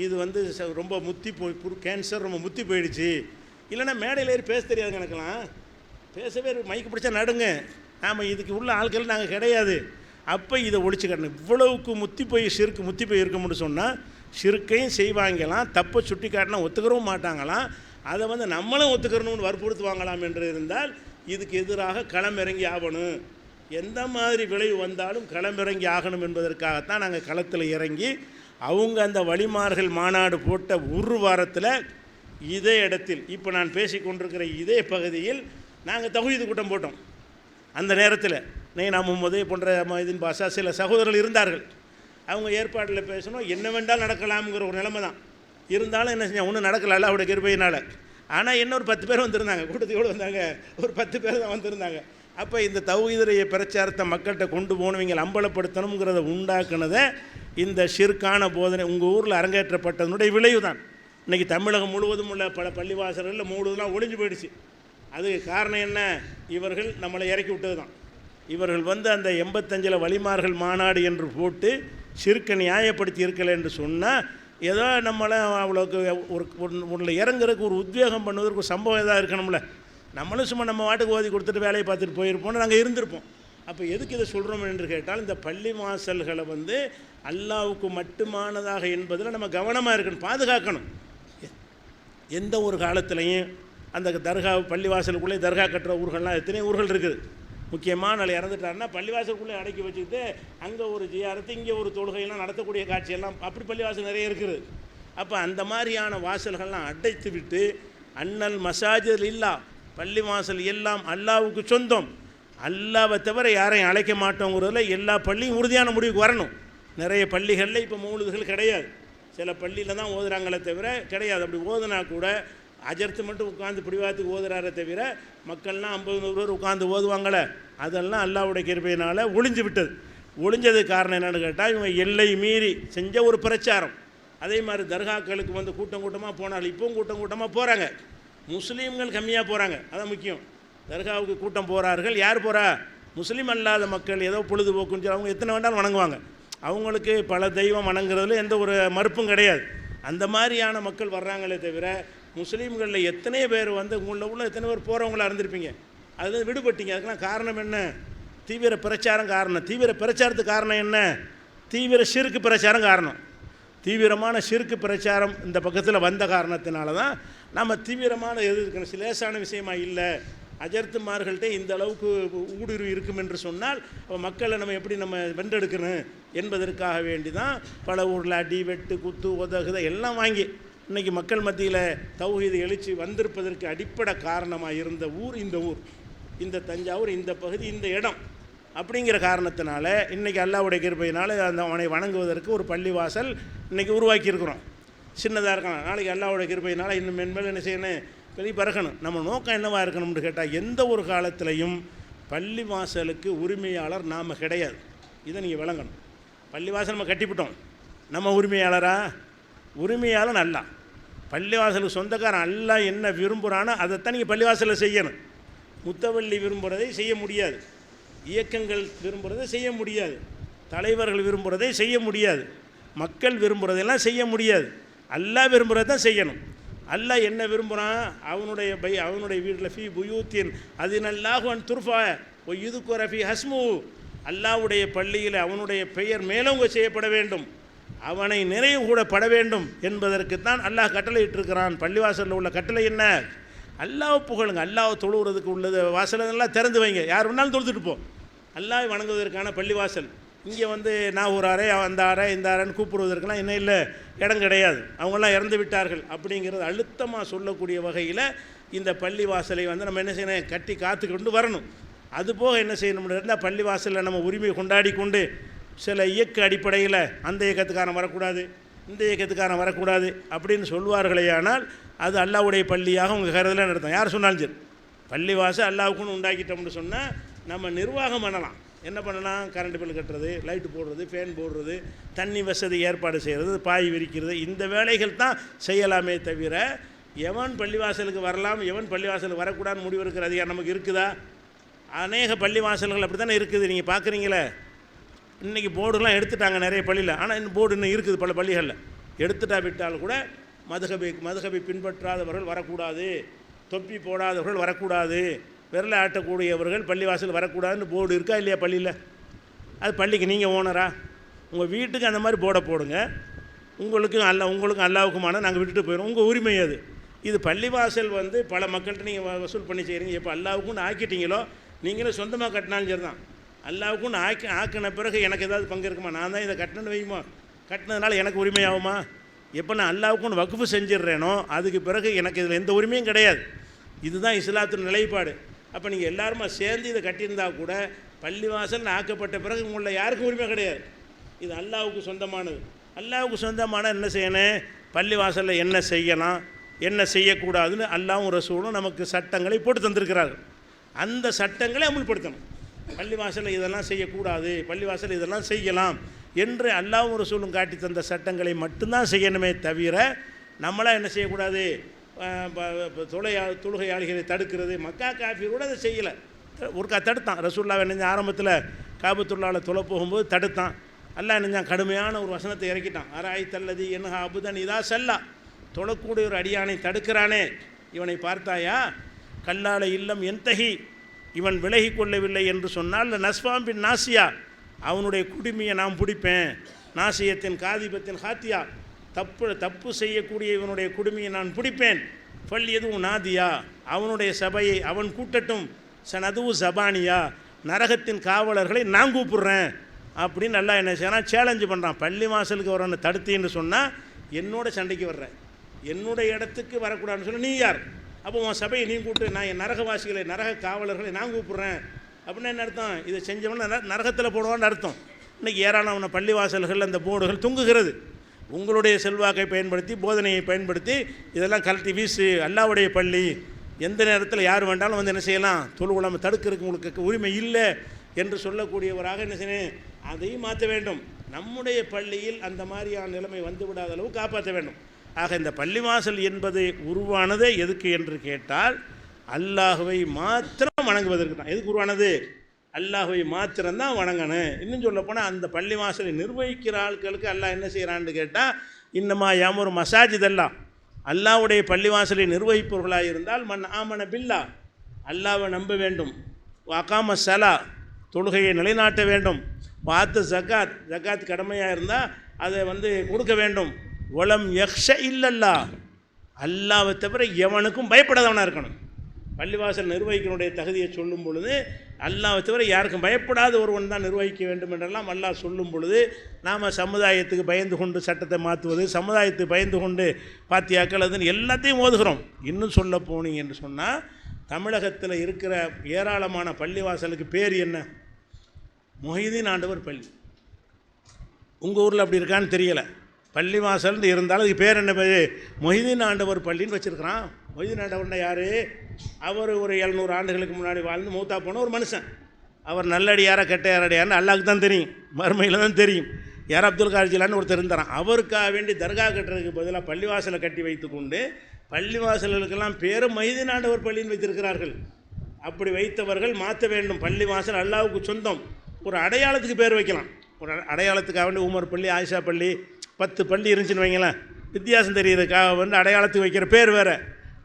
இது வந்து ரொம்ப முத்தி போய் கேன்சர் ரொம்ப முத்தி போயிடுச்சு. இல்லைன்னா மேடையில் ஏறி பேச தெரியாதுங்க எனக்கெல்லாம், பேசவே மைக்கு பிடிச்சா நடுங்க. ஆமாம், இதுக்கு உள்ள ஆட்கள் நாங்கள் கிடையாது. அப்போ இதை ஒழிச்சு கட்டணும். இவ்வளவுக்கு முத்தி போய் இருக்கும்னு சொன்னால் ஷிர்க்கையும் செய்வாங்களாம், தப்பை சுட்டி காட்டினா ஒத்துக்கிறவும் மாட்டாங்களாம், அதை வந்து நம்மளும் ஒத்துக்கிறணும்னு வற்புறுத்துவாங்களாம் என்று இருந்தால் இதுக்கு எதிராக களமிறங்கி ஆகணும். எந்த மாதிரி விளைவு வந்தாலும் களமிறங்கி ஆகணும் என்பதற்காகத்தான் நாங்கள் களத்தில் இறங்கி அவங்க அந்த வழிமார்கள் மாநாடு போட்ட ஒரு வாரத்தில் இதே இடத்தில் இப்போ நான் பேசி கொண்டிருக்கிற இதே பகுதியில் நாங்கள் தௌஹீது கூட்டம் போட்டோம். அந்த நேரத்தில் நெய்னா முகமது போன்ற மொய்தீன் பாஷா சில சகோதரர்கள் இருந்தார்கள். அவங்க ஏற்பாட்டில் பேசணும், என்ன வேண்டாலும் நடக்கலாம்ங்கிற ஒரு நிலைமை தான். இருந்தாலும் என்ன செஞ்சால் ஒன்றும் நடக்கலை அவருடைய கிருபையினால். ஆனால் என்ன ஒரு 10 பேர் வந்திருந்தாங்க, கூட்டத்தோடு வந்தாங்க, ஒரு 10 பேர் தான் வந்திருந்தாங்க. அப்போ இந்த தௌஹீதுடைய பிரச்சாரத்தை மக்கள்கிட்ட கொண்டு போகணுவீங்க அம்பலப்படுத்தணுங்கிறத உண்டாக்குனதை இந்த ஷிர்கான போதனை உங்கள் ஊரில் அரங்கேற்றப்பட்டதனுடைய விளைவு தான். இன்றைக்கி தமிழகம் முழுவதும் உள்ள பல பள்ளிவாசல்களில் மூடுதெல்லாம் ஒழிஞ்சு போயிடுச்சு. அதுக்கு காரணம் என்ன? இவர்கள் நம்மளை இறக்கி விட்டது தான். இவர்கள் வந்து அந்த 85 வழிமார்கள் மாநாடு என்று போட்டு ஷிர்க்கை நியாயப்படுத்தி இருக்கலை என்று சொன்னால் ஏதோ நம்மளை அவ்வளோக்கு ஒரு இறங்குறதுக்கு ஒரு உத்வேகம் பண்ணுவதற்கு ஒரு சம்பவம் எதாவது இருக்கணும்ல. நம்மளும் சும்மா நம்ம வாட்டுக்கு ஓதி கொடுத்துட்டு வேலையை பார்த்துட்டு போயிருப்போம்னு நாங்கள் இருந்திருப்போம். அப்போ எதுக்கு இதை சொல்கிறோம் என்று கேட்டால், இந்த பள்ளி வாசல்களை வந்து அல்லாவுக்கு மட்டுமானதாக என்பதில் நம்ம கவனமாக இருக்கணும், பாதுகாக்கணும். எந்த ஒரு காலத்துலையும் அந்த தர்கா பள்ளிவாசலுக்குள்ளே தர்கா கட்டுற ஊர்கள்லாம் எத்தனையோ ஊர்கள் இருக்குது. முக்கியமான நாள் இறந்துட்டாருன்னா பள்ளிவாசலுக்குள்ளே அடக்கி வச்சுக்கிட்டு அங்கே ஒரு ஜியாரத்து இங்கே ஒரு தொழுகையெல்லாம் நடத்தக்கூடிய காட்சியெல்லாம் அப்படி பள்ளிவாசல் நிறைய இருக்குது. அப்போ அந்த மாதிரியான வாசல்கள்லாம் அடைத்து விட்டு அன்னல் மசாஜில் இல்லா, பள்ளி வாசல் எல்லாம் அல்லாவுக்கு சொந்தம், அல்லாவை தவிர யாரையும் அழைக்க மாட்டோங்கிறதுல எல்லா பள்ளியும் உறுதியான முடிவுக்கு வரணும். நிறைய பள்ளிகளில் இப்போ மௌலுதுகள் கிடையாது, சில பள்ளியில் தான் ஓதுறாங்களே தவிர கிடையாது. அப்படி ஓதுனா கூட அஜர்த்து மட்டும் உட்காந்து பிடிவாத்துக்கு ஓதுறாரே தவிர மக்கள்லாம் 50-100 பேர் உட்காந்து ஓதுவாங்களே, அதெல்லாம் அல்லாவுடைய கிருபையினால் ஒழிஞ்சு விட்டது. ஒழிஞ்சதுக்கு காரணம் என்னென்னு கேட்டால், இவங்க எல்லை மீறி செஞ்ச ஒரு பிரச்சாரம். அதே மாதிரி தர்காக்களுக்கு வந்து கூட்டம் கூட்டமாக போனாலும் இப்போவும் கூட்டம் கூட்டமாக போகிறாங்க. முஸ்லீம்கள் கம்மியாக போகிறாங்க, அதான் முக்கியம். தர்காவுக்கு கூட்டம் போகிறார்கள். யார் போகிறா? முஸ்லீம் அல்லாத மக்கள். ஏதோ பொழுதுபோக்குன்னு சொல்லி அவங்க எத்தனை வேண்டாலும் வணங்குவாங்க. அவங்களுக்கு பல தெய்வம் வணங்குறதுல எந்த ஒரு மறுப்பும் கிடையாது. அந்த மாதிரியான மக்கள் வர்றாங்களே தவிர முஸ்லீம்களில் எத்தனை பேர் வந்து உள்ள எத்தனை பேர் போகிறவங்களா இருந்திருப்பீங்க, அதில் விடுபட்டீங்க. அதுக்கெல்லாம் காரணம் என்ன? தீவிர பிரச்சாரம் காரணம். தீவிர பிரச்சாரத்துக்கு காரணம் என்ன? தீவிர ஷிர்க்கு பிரச்சாரம் காரணம். தீவிரமான ஷிர்க்கு பிரச்சாரம் இந்த பக்கத்தில் வந்த காரணத்தினால தான் நம்ம தீவிரமான எதிர்க்கணும். லேசான விஷயமா இல்லை. அஜர்த்துமார்கள்ட்ட இந்த அளவுக்கு ஊடுருவி இருக்கும் என்று சொன்னால் மக்களை நம்ம எப்படி நம்ம வென்றெடுக்கணும் என்பதற்காக வேண்டி தான் பல ஊரில் அடி வெட்டு குத்து உதகுத எல்லாம் வாங்கி இன்றைக்கி மக்கள் மத்தியில் தௌஹீது எழுச்சி வந்திருப்பதற்கு அடிப்படை காரணமாக இருந்த ஊர் இந்த ஊர், இந்த தஞ்சாவூர், இந்த பகுதி, இந்த இடம். அப்படிங்கிற காரணத்தினால இன்றைக்கி அல்லாஹ்வுடைய கிருபையினால் அந்த அவனை வணங்குவதற்கு ஒரு பள்ளிவாசல் இன்றைக்கி உருவாக்கியிருக்கிறோம். சின்னதாக இருக்கலாம், நாளைக்கு அல்லாஹ்வுடைய கிருபையினால் இன்னும் மென்மேல் என்ன செய்யணும், பெரிய பறக்கணும். நம்ம நோக்கம் என்னவாக இருக்கணும்னு கேட்டால், எந்த ஒரு காலத்திலையும் பள்ளிவாசலுக்கு உரிமையாளர் நாம் கிடையாது. இதை நீங்கள் விளங்கணும். பள்ளிவாசல் நம்ம கட்டிவிட்டோம், நம்ம உரிமையாளரா? உரிமையாளன் அல்ல. பள்ளிவாசலுக்கு சொந்தக்காரன் அல்ல. என்ன விரும்புகிறானோ அதைத்தான் நீங்கள் பள்ளிவாசலில் செய்யணும். முத்தவள்ளி விரும்புகிறதை செய்ய முடியாது, இயக்கங்கள் விரும்புகிறதை செய்ய முடியாது. தலைவர்கள் விரும்புகிறதை செய்ய முடியாது, மக்கள் விரும்புகிறதெல்லாம் செய்ய முடியாது. அல்லாஹ் விரும்புகிறத தான் செய்யணும். அல்லாஹ் என்ன விரும்புகிறான்? அவனுடைய வீட்டில் ஃபீ புயூத்தின் அதினல்லாஹுவன் துர்ஃபா இதுக்குற ஃபி ஹஸ்மு, அல்லாஹ்வுடைய பள்ளியில் அவனுடைய பெயர் மேலோங்க செய்யப்பட வேண்டும், அவனை நிறைவு கூட பட வேண்டும் என்பதற்குத்தான் அல்லாஹ் கட்டளை இட்டிருக்கிறான். பள்ளிவாசலில் உள்ள கட்டளை என்ன? அல்லாஹ் புகழுங்க, அல்லாஹ் தொழுகிறதுக்கு உள்ளது வாசலெல்லாம் திறந்து வைங்க, யார் வேணாலும் தொழுதுட்டு போ. அல்லாஹ் வணங்குவதற்கான பள்ளிவாசல். இங்கே நான் ஒரு அறை அந்த அறை இந்த அறைன்னு கூப்பிடுவதற்கெல்லாம் என்ன இல்லை, இடம் கிடையாது, அவங்களாம் இறந்து விட்டார்கள் அப்படிங்கிறது அழுத்தமாக சொல்லக்கூடிய வகையில் இந்த பள்ளிவாசலை நம்ம என்ன செய்யணும், கட்டி காத்து கொண்டு வரணும். அதுபோக என்ன செய்யணும்னு இருந்தால் பள்ளிவாசலில் நம்ம உரிமை கொண்டாடி கொண்டு சில இயக்க அடிப்படையில் அந்த இயக்கத்துக்காரன் வரக்கூடாது, இந்த இயக்கத்துக்காரன் வரக்கூடாது அப்படின்னு சொல்வார்களே, ஆனால் அது அல்லாஹ்வுடைய பள்ளியாக உங்கள் கருதலாம் நடத்தும். யார் சொன்னாலும் சரி, பள்ளிவாசல் அல்லாஹ்வுக்குன்னு உண்டாக்கிட்டோம்னு சொன்னால் நம்ம நிர்வாகம் பண்ணலாம். என்ன பண்ணலாம்? கரண்ட் பில் கட்டுறது, லைட்டு போடுறது, ஃபேன் போடுறது, தண்ணி வசதி ஏற்பாடு செய்கிறது, பாய் விரிக்கிறது, இந்த வேலைகள் தான் செய்யலாமே தவிர எவன் பள்ளிவாசலுக்கு வரலாம் எவன் பள்ளிவாசலுக்கு வரக்கூடாதுன்னு முடிவு இருக்கிற அதிகாரம் நமக்கு இருக்குதா? அநேக பள்ளிவாசல்கள் அப்படி தானே இருக்குது. நீங்கள் பார்க்குறீங்களே, இன்றைக்கி போர்டுலாம் எடுத்துட்டாங்க நிறைய பள்ளியில், ஆனால் இந்த போர்டு இன்னும் இருக்குது பல பள்ளிகளில். எடுத்துட்டா விட்டால் கூட மதுஹபை பின்பற்றாதவர்கள் வரக்கூடாது, தொப்பி போடாதவர்கள் வரக்கூடாது, விரலை ஆட்டக்கூடியவர்கள் பள்ளிவாசல் வரக்கூடாதுன்னு போர்டு இருக்கா இல்லையா பள்ளியில்? அது பள்ளிக்கு நீங்கள் ஓனரா? உங்கள் வீட்டுக்கு அந்த மாதிரி போர்டை போடுங்க. உங்களுக்கும் அல்லாவுக்குமான நாங்கள் விட்டுட்டு போயிடும், உங்கள் உரிமை அது. இது பள்ளிவாசல் பல மக்கள்கிட்ட நீங்கள் வசூல் பண்ணி செய்கிறீங்க. எப்போ அல்லாவுக்குன்னு ஆக்கிட்டீங்களோ, நீங்களும் சொந்தமாக கட்டினாலும் சரி தான், அல்லாவுக்குன்னு ஆக்கின பிறகு எனக்கு ஏதாவது பங்கு இருக்குமா? நான் தான் இதை கட்டினு வையுமா, கட்டினதுனால எனக்கு உரிமை ஆகுமா? எப்போ நான் அல்லாவுக்குன்னு வக்குஃபு செஞ்சிடுறேனோ அதுக்கு பிறகு எனக்கு இதில் எந்த உரிமையும் கிடையாது. இதுதான் இஸ்லாத்தின் நிலைப்பாடு. அப்போ நீங்கள் எல்லாருமா சேர்ந்து இதை கட்டியிருந்தால் கூட பள்ளிவாசல் ஆக்கப்பட்ட பிறகு உங்களில் யாருக்கும் உரிமை கிடையாது. இது அல்லாஹ்வுக்கு சொந்தமானது. அல்லாஹ்வுக்கு சொந்தமான என்ன செய்யணும்? பள்ளிவாசலில் என்ன செய்யலாம், என்ன செய்யக்கூடாதுன்னு அல்லாஹ்வும் ரசூலும் நமக்கு சட்டங்களை போட்டு தந்திருக்கிறார்கள். அந்த சட்டங்களை அமுல்படுத்தணும். பள்ளிவாசலில் இதெல்லாம் செய்யக்கூடாது, பள்ளிவாசல் இதெல்லாம் செய்யலாம் என்று அல்லாஹ்வும் ரசூலும் காட்டி தந்த சட்டங்களை மட்டும்தான் செய்யணுமே தவிர நம்மளாம் என்ன செய்யக்கூடாது? தொழுகையாளிகளை தடுக்கிறது, மக்கா காஃபி கூட அதை செய்யலை. ஒருக்கா தடுத்தான் ரசூல்லா. என்ன ஆரம்பத்தில் காபத்துல்லாவில் தொலை போகும்போது தடுத்தான். அல்லாஹ் என்ன கடுமையான ஒரு வசனத்தை இறக்கிட்டான். அராய் தல்லதி என்ன அபுதன் இதா சல்லா, தொழக்கூடிய ஒரு அடியானை தடுக்கிறானே, இவனை பார்த்தாயா? கல்லால இல்லம் என்தகி, இவன் விலகி கொள்ளவில்லை என்று சொன்னால் நஸ்வாம்பின் நாசியா, அவனுடைய குடுமையை நான் பிடிப்பேன். நாசியத்தின் காதிபத்தின் ஹாத்தியா, தப்பு செய்யக்கூடிய இவனுடைய குடுமையை நான் பிடிப்பேன். பல் எதுவும் நாதியா, அவனுடைய சபையை அவன் கூட்டட்டும். சனதுவு ஜபானியா, நரகத்தின் காவலர்களை நான் கூப்பிட்றேன் அப்படின்னு நல்லா என்ன செய்யறான், சேலஞ்சு பண்ணுறான். பள்ளி வாசலுக்கு வரவனை தடுத்தின்னு சொன்னால் என்னோட சண்டைக்கு வர்றேன், என்னுடைய இடத்துக்கு வரக்கூடாதுன்னு சொன்னால் நீ யார்? அப்போ உன் சபையை நீ கூப்பிட்டு, நான் என் நரகவாசிகளை நரக காவலர்களை நான் கூப்பிட்றேன் அப்படின்னா என்ன அர்த்தம்? இதை செஞ்சவன நரகத்தில் போடுவான்னு அர்த்தம். இன்றைக்கி ஏராளமான பள்ளிவாசல்கள் அந்த போர்டுகள் தொங்குகிறது. உங்களுடைய செல்வாக்கை பயன்படுத்தி, போதனையை பயன்படுத்தி இதெல்லாம் கழட்டி வீசு, அல்லாஹ்வுடைய பள்ளி, எந்த நேரத்தில் யார் வேண்டாலும் என்ன செய்யலாம், தொழுவுலாம தடுக்கிறதுக்கு உங்களுக்கு உரிமை இல்லை என்று சொல்லக்கூடியவராக என்ன செய்யணும், அதையும் மாற்ற வேண்டும். நம்முடைய பள்ளியில் அந்த மாதிரியான நிலைமை வந்து விடாத அளவு காப்பாற்ற வேண்டும். ஆக இந்த பள்ளிவாசல் என்பது உருவானதே எதுக்கு என்று கேட்டால் அல்லாஹ்வை மாத்திரம் வணங்குவதற்கு தான். எதுக்கு உருவானது? அல்லாஹ்வை மாத்திரம்தான் வணங்கணும். இன்னும் சொல்லப்போனால் அந்த பள்ளிவாசலை நிர்வகிக்கிற ஆட்களுக்கு அல்லாஹ் என்ன செய்கிறான்னு கேட்டால், இன்னமா யாமொரு மசாஜித் அல்லாஹ், அல்லாஹ்வுடைய பள்ளிவாசலை நிர்வகிப்பவர்களாக இருந்தால் மன் ஆமன பில்லா, அல்லாஹ்வை நம்ப வேண்டும். அகாம சலா, தொழுகையை நிலைநாட்ட வேண்டும். வாத்து ஜக்காத் கடமையாக இருந்தால் அதை கொடுக்க வேண்டும். ஒலம் யக்ஷ இல்லல்லா, அல்லாஹ்வை தவிர எவனுக்கும் பயப்படாதவனாக இருக்கணும். பள்ளிவாசல் நிர்வகிக்கனுடைய தகுதியை சொல்லும் பொழுது அல்லாஹ்வை தவிர யாருக்கும் பயப்படாத ஒருவன் தான் நிர்வகிக்க வேண்டும் என்றெல்லாம் அல்லாஹ் சொல்லும் பொழுது நாம் சமுதாயத்துக்கு பயந்து கொண்டு சட்டத்தை மாற்றுவது, சமுதாயத்துக்கு பயந்து கொண்டு பாத்தியாக்கள் அதுன்னு எல்லாத்தையும் ஓதுகிறோம். இன்னும் சொல்ல போனீங்க என்று சொன்னால் தமிழகத்தில் இருக்கிற ஏராளமான பள்ளிவாசலுக்கு பேர் என்ன? மொஹிதீன் ஆண்டவர் பள்ளி. உங்கள் ஊரில் அப்படி இருக்கான்னு தெரியலை. பள்ளிவாசல்னு இருந்தாலும் அதுக்கு பேர் என்ன? பேர் மொஹிதீன் ஆண்டவர் பள்ளின்னு வச்சுருக்கிறான். மொஹிதீன் ஆண்டவர்னா யார்? அவர் ஒரு 700 ஆண்டுகளுக்கு முன்னாடி வாழ்ந்து மூத்தா போன ஒரு மனுஷன். அவர் நல்லடியாரா கெட்ட யாரடியார்னு அல்லாஹ்க்கு தான் தெரியும், மறுமையில் தான் தெரியும். யார் அப்துல் காதர் ஜிலானி ஒருத்தர் இருந்தாரான். அவருக்காக வேண்டி தர்கா கட்டுறதுக்கு பதிலாக பள்ளிவாசலை கட்டி வைத்து கொண்டு பள்ளிவாசல்களுக்கெல்லாம் பேர் மொஹிதீன் ஆண்டவர் பள்ளின்னு வைத்திருக்கிறார்கள். அப்படி வைத்தவர்கள் மாற்ற வேண்டும். பள்ளிவாசல் அல்லாஹ்வுக்கு சொந்தம். ஒரு அடையாளத்துக்கு பேர் வைக்கலாம். ஒரு அடையாளத்துக்காக வேண்டி உமர் பள்ளி, ஆயிஷா பள்ளி, 10 பள்ளி இருந்துச்சுன்னு வைங்களேன், வித்தியாசம் தெரியுதுக்காக வந்து அடையாளத்துக்கு வைக்கிற பேர் வேறு.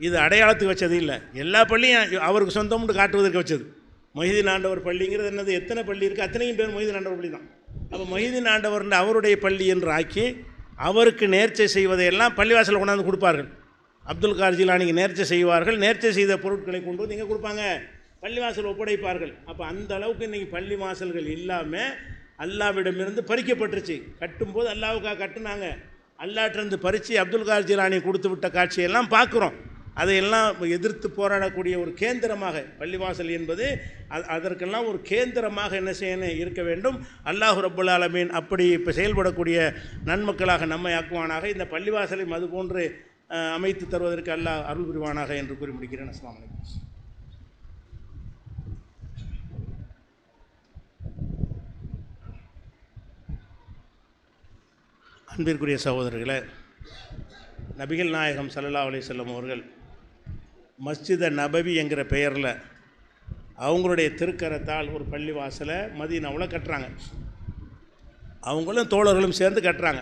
இது அடையாளத்துக்கு வச்சது இல்லை, எல்லா பள்ளியும் அவருக்கு சொந்தம்னு காட்டுவதற்கு வச்சது. மொஹிதீன் ஆண்டவர் பள்ளிங்கிறது என்னது, எத்தனை பள்ளி இருக்குது அத்தனையும் பேர் மொஹிதீன் ஆண்டவர் பள்ளி தான். அப்போ மொஹிதீன் ஆண்டவர் அவருடைய பள்ளி என்று ஆக்கி அவருக்கு நேர்ச்சை செய்வதையெல்லாம் பள்ளிவாசலில் கொண்டாந்து கொடுப்பார்கள். அப்துல் காதர் ஜிலானிக்கு நேர்ச்சை செய்வார்கள், நேர்ச்சை செய்த பொருட்களை கொண்டு வந்து இங்கே கொடுப்பாங்க, பள்ளிவாசல் ஒப்படைப்பார்கள். அப்போ அந்த அளவுக்கு இன்றைக்கி பள்ளி வாசல்கள் இல்லாமல் அல்லாவிடமிருந்து பறிக்கப்பட்டுருச்சு. கட்டும்போது அல்லாவுக்காக கட்டுனாங்க, அல்லாட்டிருந்து பறித்து அப்துல் காதர் ஜிலானி கொடுத்து விட்ட காட்சியெல்லாம் பார்க்குறோம். அதையெல்லாம் எதிர்த்து போராடக்கூடிய ஒரு கேந்திரமாக பள்ளிவாசல் என்பது அதற்கெல்லாம் ஒரு கேந்திரமாக என்ன செய்யணும் இருக்க வேண்டும். அல்லாஹ் ரப்புல் ஆலமீன் அப்படி இப்போ செயல்படக்கூடிய நன்மக்களாக நம்மை ஆக்குவானாக. இந்த பள்ளிவாசலை அது போன்று அமைத்து தருவதற்கு அல்லாஹ் அருள் புரிவானாக என்று கூறி முடிக்கிறேன். அஸ்ஸலாமு அலைக்கும். அன்பிற்குரிய சகோதரர்களே, நபிகள் நாயகம் ஸல்லல்லாஹு அலைஹி வஸல்லம் அவர்கள் மஸ்ஜித நபவி என்கிற பெயரில் அவங்களுடைய திருக்கரத்தால் ஒரு பள்ளிவாசலை மதீனாவில் கட்டுறாங்க. அவங்களும் தோழர்களும் சேர்ந்து கட்டுறாங்க.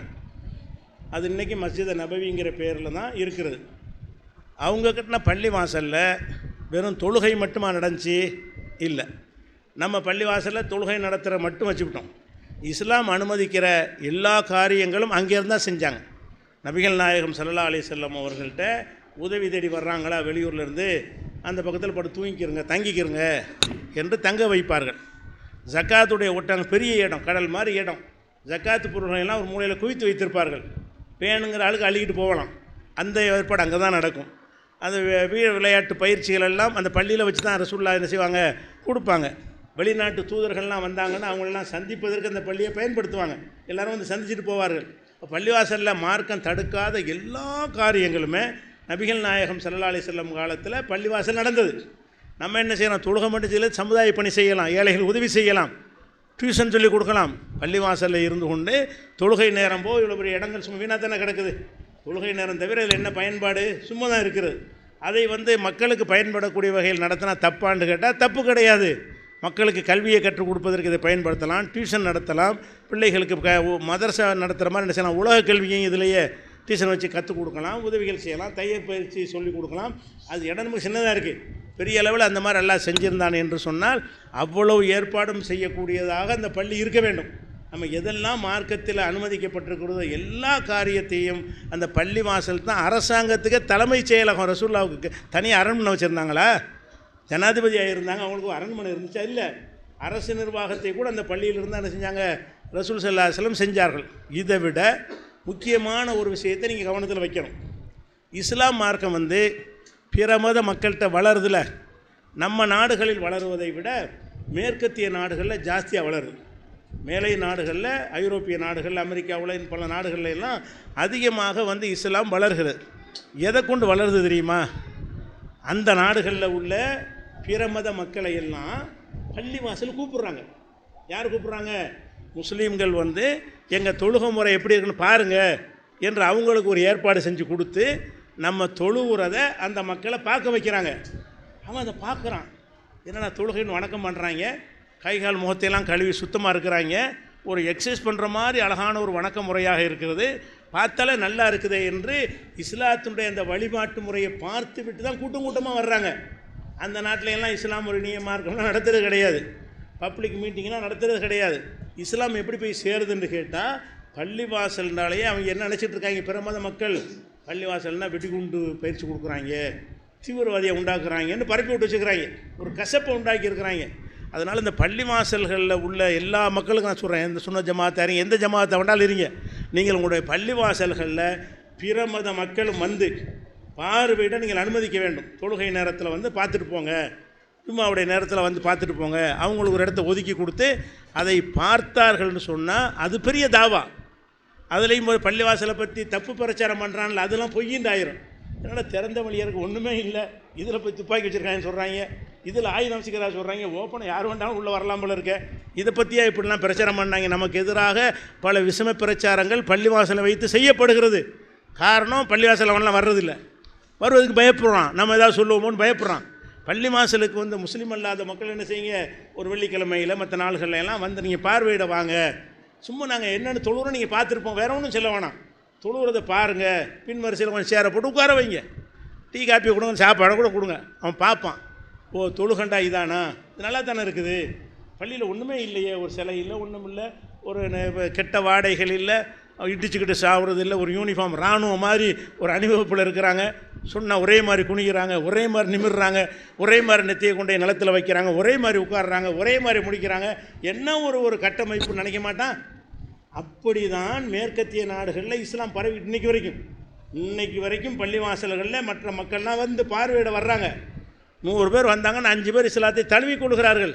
அது இன்றைக்கி மஸ்ஜித நபவிங்கிற பேரில் தான் இருக்கிறது. அவங்க கட்டின பள்ளிவாசலில் வெறும் தொழுகை மட்டுமா நடந்துச்சு? இல்லை, நம்ம பள்ளிவாசலில் தொழுகை நடத்துகிற மட்டும் வச்சுக்கிட்டோம். இஸ்லாம் அனுமதிக்கிற எல்லா காரியங்களும் அங்கேருந்து தான் செஞ்சாங்க. நபிகள் நாயகம் ஸல்லல்லாஹு அலைஹி வஸல்லம் அவர்கள்ட்ட உதவி தேடி வர்றாங்களா வெளியூர்லேருந்து, அந்த பக்கத்தில் படுத்து தங்கிக்கிறங்க என்று தங்க வைப்பார்கள். ஜக்காத்துடைய ஒட்டாங்க பெரிய இடம், கடல் மாதிரி இடம், ஜக்காத்து பொருள்களெல்லாம் ஒரு மூலையில் குவித்து வைத்திருப்பார்கள். வேணுங்கிற ஆளுக்கு அள்ளிக்கிட்டு போகலாம். அந்த ஏற்பாடு அங்கே தான் நடக்கும். அந்த விளையாட்டு பயிற்சிகள் எல்லாம் அந்த பள்ளியில் வச்சு தான் ரசூலுல்லாஹ் என்ன செய்வாங்க, கொடுப்பாங்க. வெளிநாட்டு தூதர்கள்லாம் வந்தாங்கன்னா அவங்களெல்லாம் சந்திப்பதற்கு அந்த பள்ளியை பயன்படுத்துவாங்க. எல்லோரும் வந்து சந்திச்சுட்டு போவார்கள். பள்ளிவாசலில் மார்க்கம் தடுக்காத எல்லா காரியங்களுமே நபிகள் நாயகம் ஸல்லல்லாஹு அலைஹி வஸல்லம் காலத்தில் பள்ளிவாசல் நடந்தது. நம்ம என்ன செய்யலாம், தொழுகை மட்டும் செய்யல, சமுதாய பணி செய்யலாம், ஏழைகள் உதவி செய்யலாம், டியூஷன் சொல்லிக் கொடுக்கலாம். பள்ளிவாசலில் இருந்து கொண்டு தொழுகை நேரம் போய் இவ்வளோ பெரிய இடங்கள் சும்மா வீணாக தானே கிடக்குது. தொழுகை நேரம் தவிர இதில் என்ன பயன்பாடு, சும்மா தான் இருக்கிறது. அதை வந்து மக்களுக்கு பயன்படக்கூடிய வகையில் நடத்தினா தப்பான்னு கேட்டால் தப்பு கிடையாது. மக்களுக்கு கல்வியை கற்றுக் கொடுப்பதற்கு இதை பயன்படுத்தலாம், டியூஷன் நடத்தலாம், பிள்ளைகளுக்கு மதரசா நடத்துகிற மாதிரி என்ன செய்யலாம், உலக கல்வியும் இதிலேயே டியூஷன் வச்சு கற்றுக் கொடுக்கலாம், உதவிகள் செய்யலாம், தையல் பயிற்சி சொல்லிக் கொடுக்கலாம். அது இடம் நமக்கு சின்னதாக இருக்குது. பெரிய அளவில் அந்த மாதிரி எல்லாம் செஞ்சுருந்தான் என்று சொன்னால் அவ்வளவு ஏற்பாடும் செய்யக்கூடியதாக அந்த பள்ளி இருக்க வேண்டும். நம்ம எதெல்லாம் மார்க்கத்தில் அனுமதிக்கப்பட்டிருக்கிறதோ எல்லா காரியத்தையும் அந்த பள்ளி வாசல் தான். அரசாங்கத்துக்கு தலைமைச் செயலகம் ரசூலுல்லாஹ்வுக்கு தனி அரண்மனை வச்சுருந்தாங்களா? ஜனாதிபதியாக இருந்தாங்க, அவங்களுக்கு அரண்மனை இருந்துச்சா? இல்லை. அரசு நிர்வாகத்தை கூட அந்த பள்ளியில் இருந்தால் என்ன செஞ்சாங்க, ரசூல் ஸல்லல்லாஹு அலைஹி வஸல்லம் செஞ்சார்கள். இதை விட முக்கியமான ஒரு விஷயத்தை நீங்கள் கவனத்தில் வைக்கணும். இஸ்லாம் மார்க்கம் வந்து பிற மத மக்கள்கிட்ட வளருதில்ல, நம்ம நாடுகளில் வளருவதை விட மேற்கத்திய நாடுகளில் ஜாஸ்தியாக வளருது. மேலை நாடுகளில், ஐரோப்பிய நாடுகளில், அமெரிக்காவில் பல நாடுகளில் எல்லாம் அதிகமாக வந்து இஸ்லாம் வளர்கிறது. எதை கொண்டு வளருது தெரியுமா? அந்த நாடுகளில் உள்ள பிற மத மக்களை எல்லாம் பள்ளிவாசல் கூப்பிட்றாங்க. யார் கூப்பிட்றாங்க? முஸ்லீம்கள் வந்து எங்கள் தொழுகை முறை எப்படி இருக்குன்னு பாருங்கள் என்று அவங்களுக்கு ஒரு ஏற்பாடு செஞ்சு கொடுத்து நம்ம தொழுவுறதை அந்த மக்களை பார்க்க வைக்கிறாங்க. அவன் அதை பார்க்குறான், என்னென்னா தொழுகைன்னு வணக்கம் பண்ணுறாங்க, கைகால் முகத்தையெல்லாம் கழுவி சுத்தமாக இருக்கிறாங்க, ஒரு எக்ஸசைஸ் பண்ணுற மாதிரி அழகான ஒரு வணக்க முறையாக இருக்கிறது, பார்த்தாலே நல்லா இருக்குது என்று இஸ்லாத்தினுடைய அந்த வழிபாட்டு முறையை பார்த்து விட்டு தான் கூட்டம் கூட்டமாக வர்றாங்க. அந்த நாட்டில எல்லாம் இஸ்லாம் ஒரு மார்க்கம்லாம் நடத்துறது கிடையாது, பப்ளிக் மீட்டிங்லாம் நடத்துறது கிடையாது. இஸ்லாம் எப்படி போய் சேருதுன்னு கேட்டால் பள்ளிவாசல்னாலேயே அவங்க என்ன நினச்சிட்டு இருக்காங்க, பிற மத மக்கள் பள்ளிவாசல்னால் வெடிகுண்டு பயிற்சி கொடுக்குறாங்க, தீவிரவாதியை உண்டாக்குறாங்கன்னு பரப்பி விட்டு வச்சுக்கிறாங்க, ஒரு கசப்பை உண்டாக்கி இருக்கிறாங்க. அதனால் இந்த பள்ளிவாசல்களில் உள்ள எல்லா மக்களுக்கும் நான் சொல்கிறேன், எந்த சுன்ன ஜமாத்தாரிங்க எந்த ஜமாத்தை வேண்டாலும் இருங்க, நீங்கள் உங்களுடைய பள்ளிவாசல்களில் பிற மத மக்களும் வந்து பார்வையிட நீங்கள் அனுமதிக்க வேண்டும். தொழுகை நேரத்தில் வந்து பார்த்துட்டு போங்க, ஜும்மாவுடைய நேரத்தில் வந்து பார்த்துட்டு போங்க, அவங்களுக்கு ஒரு இடத்த ஒதுக்கி கொடுத்து அதை பார்த்தார்கள்னு சொன்னால் அது பெரிய தாவா. அதுலேயும் போய் பள்ளிவாசலை பற்றி தப்பு பிரச்சாரம் பண்ணுறான்ல, அதெல்லாம் பொய்யின்றாயிரும். அதனால் திறந்த வழியாக ஒன்றுமே இல்லை, இதில் போய் துப்பாக்கி வச்சுருக்காங்கன்னு சொல்கிறாங்க, இதில் ஆயுதம் வச்சுக்கிறா சொல்கிறாங்க, ஓப்பனாக யார் வேண்டாலும் உள்ளே வரலாம் போல இருக்க, இதை பற்றியா இப்படிலாம் பிரச்சாரம் பண்ணாங்க. நமக்கு எதிராக பல விஷம பிரச்சாரங்கள் பள்ளிவாசலை வைத்து செய்யப்படுகிறது. காரணம் பள்ளிவாசலை அவன்லாம் வர்றதில்லை, வருவதுக்கு பயப்படுறான், நம்ம ஏதாவது சொல்லுவோமோன்னு பயப்படுறான். பள்ளி வாசலுக்கு வந்து முஸ்லீம் அல்லாத மக்கள் என்ன செய்யுங்க, ஒரு வெள்ளிக்கிழமையில் மற்ற நாள்களில் எல்லாம் வந்து நீங்கள் பார்வையிட வாங்க, சும்மா நாங்கள் என்னென்னு தொழுகிறோம் நீங்கள் பார்த்துருப்போம், வேற ஒன்றும் சொல்ல வேணாம். தொழுகிறத பாருங்கள், பின் வரிசையில் கொஞ்சம் சேரை போட்டு உட்கார வைங்க, டீ காப்பி கொடுங்க, சாப்பாடை கூட கொடுங்க, அவன் பார்ப்பான். ஓ தொழுகண்டா இதானா, இது நல்லா தானே இருக்குது, பள்ளியில் ஒன்றுமே இல்லையே, ஒரு சிலை இல்லை, ஒன்றும் இல்லை, ஒரு கெட்ட வாடைகள் இல்லை, இடிச்சுக்கிட்டு சாப்பிட்றது இல்லை, ஒரு யூனிஃபார்ம் இராணுவம் மாதிரி ஒரு அணிவகுப்பில் இருக்கிறாங்க, சொன்னால் ஒரே மாதிரி குனிகிறாங்க, ஒரே மாதிரி நிமிர்றாங்க, ஒரே மாதிரி நெத்தியை கொண்டே நிலத்தில் வைக்கிறாங்க, ஒரே மாதிரி உட்காடுறாங்க, ஒரே மாதிரி முடிக்கிறாங்க, என்ன ஒரு கட்டமைப்பு நினைக்க மாட்டான். அப்படி தான் மேற்கத்திய நாடுகளில் இஸ்லாம் பரவி இன்னைக்கு வரைக்கும் பள்ளிவாசல்களில் மற்ற மக்கள்லாம் வந்து பார்வையிட வர்றாங்க. 100 பேர் வந்தாங்கன்னா 5 பேர் இஸ்லாத்தை தழுவி கொள்கிறார்கள்.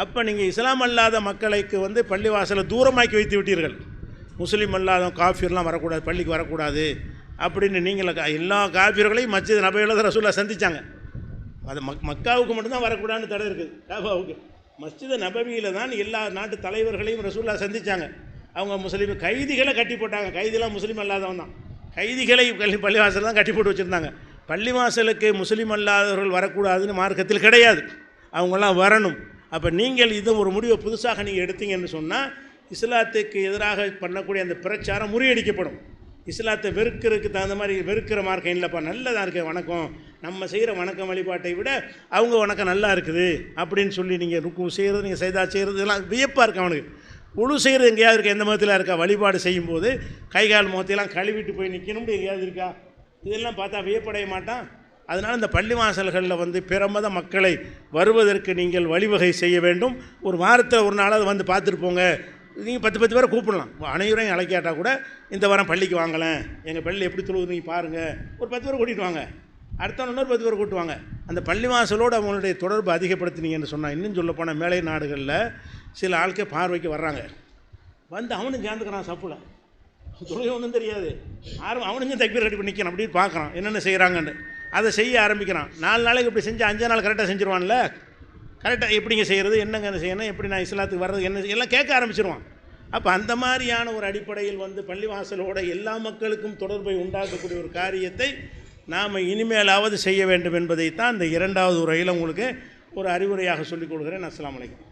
அப்போ நீங்கள் இஸ்லாம் அல்லாத மக்களுக்கு வந்து பள்ளிவாசலை தூரமாக்கி வைத்து விட்டீர்கள். முஸ்லீம் அல்லாத காஃபிர்லாம் வரக்கூடாது, பள்ளிக்கு வரக்கூடாது அப்படின்னு நீங்கள் எல்லா காஃபிர்களையும் மஸ்ஜித் நபவியில் தான் ரசூலுல்லாஹ் சந்தித்தாங்க. அது மக்காவுக்கு மட்டும்தான் வரக்கூடாதுன்னு தடை இருக்குது. காபாவுக்கு மஸ்ஜித் நபவியில் தான் எல்லா நாட்டு தலைவர்களையும் ரசூலுல்லாஹ் சந்தித்தாங்க. அவங்க முஸ்லீம் கைதிகளை கட்டி போட்டாங்க, கைதிலாம் முஸ்லீம் அல்லாதவன் தான், கைதிகளை பள்ளிவாசல் தான் கட்டி போட்டு வச்சுருந்தாங்க. பள்ளிவாசலுக்கு முஸ்லீம் அல்லாதவர்கள் வரக்கூடாதுன்னு மார்க்கத்தில் கிடையாது, அவங்களாம் வரணும். அப்போ நீங்கள் இது ஒரு முடிவை புதுசாக நீங்கள் எடுத்தீங்கன்னு சொன்னால் இஸ்லாத்துக்கு எதிராக பண்ணக்கூடிய அந்த பிரச்சாரம் முறியடிக்கப்படும். இஸ்லாத்தை வெறுக்கிறதுக்கு தகுந்த மாதிரி வெறுக்கிற மார்க்கம் இல்லைப்பா, நல்லதாக இருக்குது வணக்கம், நம்ம செய்கிற வணக்கம் வழிபாட்டை விட அவங்க வணக்கம் நல்லா இருக்குது அப்படின்னு சொல்லி நீங்கள் ருக்கு செய்கிறது, நீங்கள் சைதா செய்கிறது, இதெல்லாம் வியப்பாக இருக்குது அவனுக்கு. உழு செய்கிறது எங்கேயாவது இருக்கா, எந்த மதத்தில் இருக்கா? வழிபாடு செய்யும்போது கைகால் முகத்தையெல்லாம் கழுவிட்டு போய் நிற்கணும்னு எங்கேயாவது இருக்கா? இதெல்லாம் பார்த்தா வியப்படைய மாட்டான். அதனால் இந்த பள்ளி வாசல்களில் வந்து பிற மத மக்களை வருவதற்கு நீங்கள் வழிவகை செய்ய வேண்டும். ஒரு வாரத்தில் ஒரு நாளாவது வந்து பார்த்துட்டு போங்க. நீங்கள் 10 பேரை கூப்பிடலாம், அனைவரையும் அழைக்காட்டால் கூட இந்த வாரம் பள்ளிக்கு வாங்கலேன், எங்கள் பள்ளி எப்படி தொழுவுது நீங்கள் பாருங்கள், ஒரு 10 பேரை கூட்டிகிட்டு வாங்க, அடுத்த இன்னொரு 10 பேரை கூட்டுவாங்க. அந்த பள்ளி வாசலோடு அவங்களுடைய தொடர்பு அதிகப்படுத்தினீங்கன்னு சொன்னால், இன்னும் சொல்லப்போனால் மேலை நாடுகளில் சில ஆட்கள் பார்வைக்கு வர்றாங்க, வந்து அவனும் சேர்ந்துக்கிறான் சப்புல, தொழுகை ஒன்றும் தெரியாது, அவனுக்கும் தக்பீர் ரெடி பண்ணி நிற்கணும் அப்படின்னு பார்க்குறான் என்னென்ன செய்கிறாங்கன்னு, அதை செய்ய ஆரம்பிக்கிறான். 4 நாளைக்கு இப்படி செஞ்சு 5 நாள் கரெக்டாக செஞ்சுருவான்ல, கரெக்டாக எப்படிங்க செய்கிறது, என்னங்க செய்யணும், எப்படி நான் இஸ்லாத்துக்கு வர்றது, என்ன எல்லாம் கேட்க ஆரம்பிச்சிருவான். அப்போ அந்த மாதிரியான ஒரு அடிப்படையில் வந்து பள்ளிவாசலோட எல்லா மக்களுக்கும் தொடர்பை உண்டாக்கக்கூடிய ஒரு காரியத்தை நாம் இனிமேலாவது செய்ய வேண்டும் என்பதைத்தான் இந்த 2வது உரையில் உங்களுக்கு ஒரு அறிவுரையாக சொல்லிக் கொடுக்குறேன். அஸ்ஸலாமு அலைக்கும்.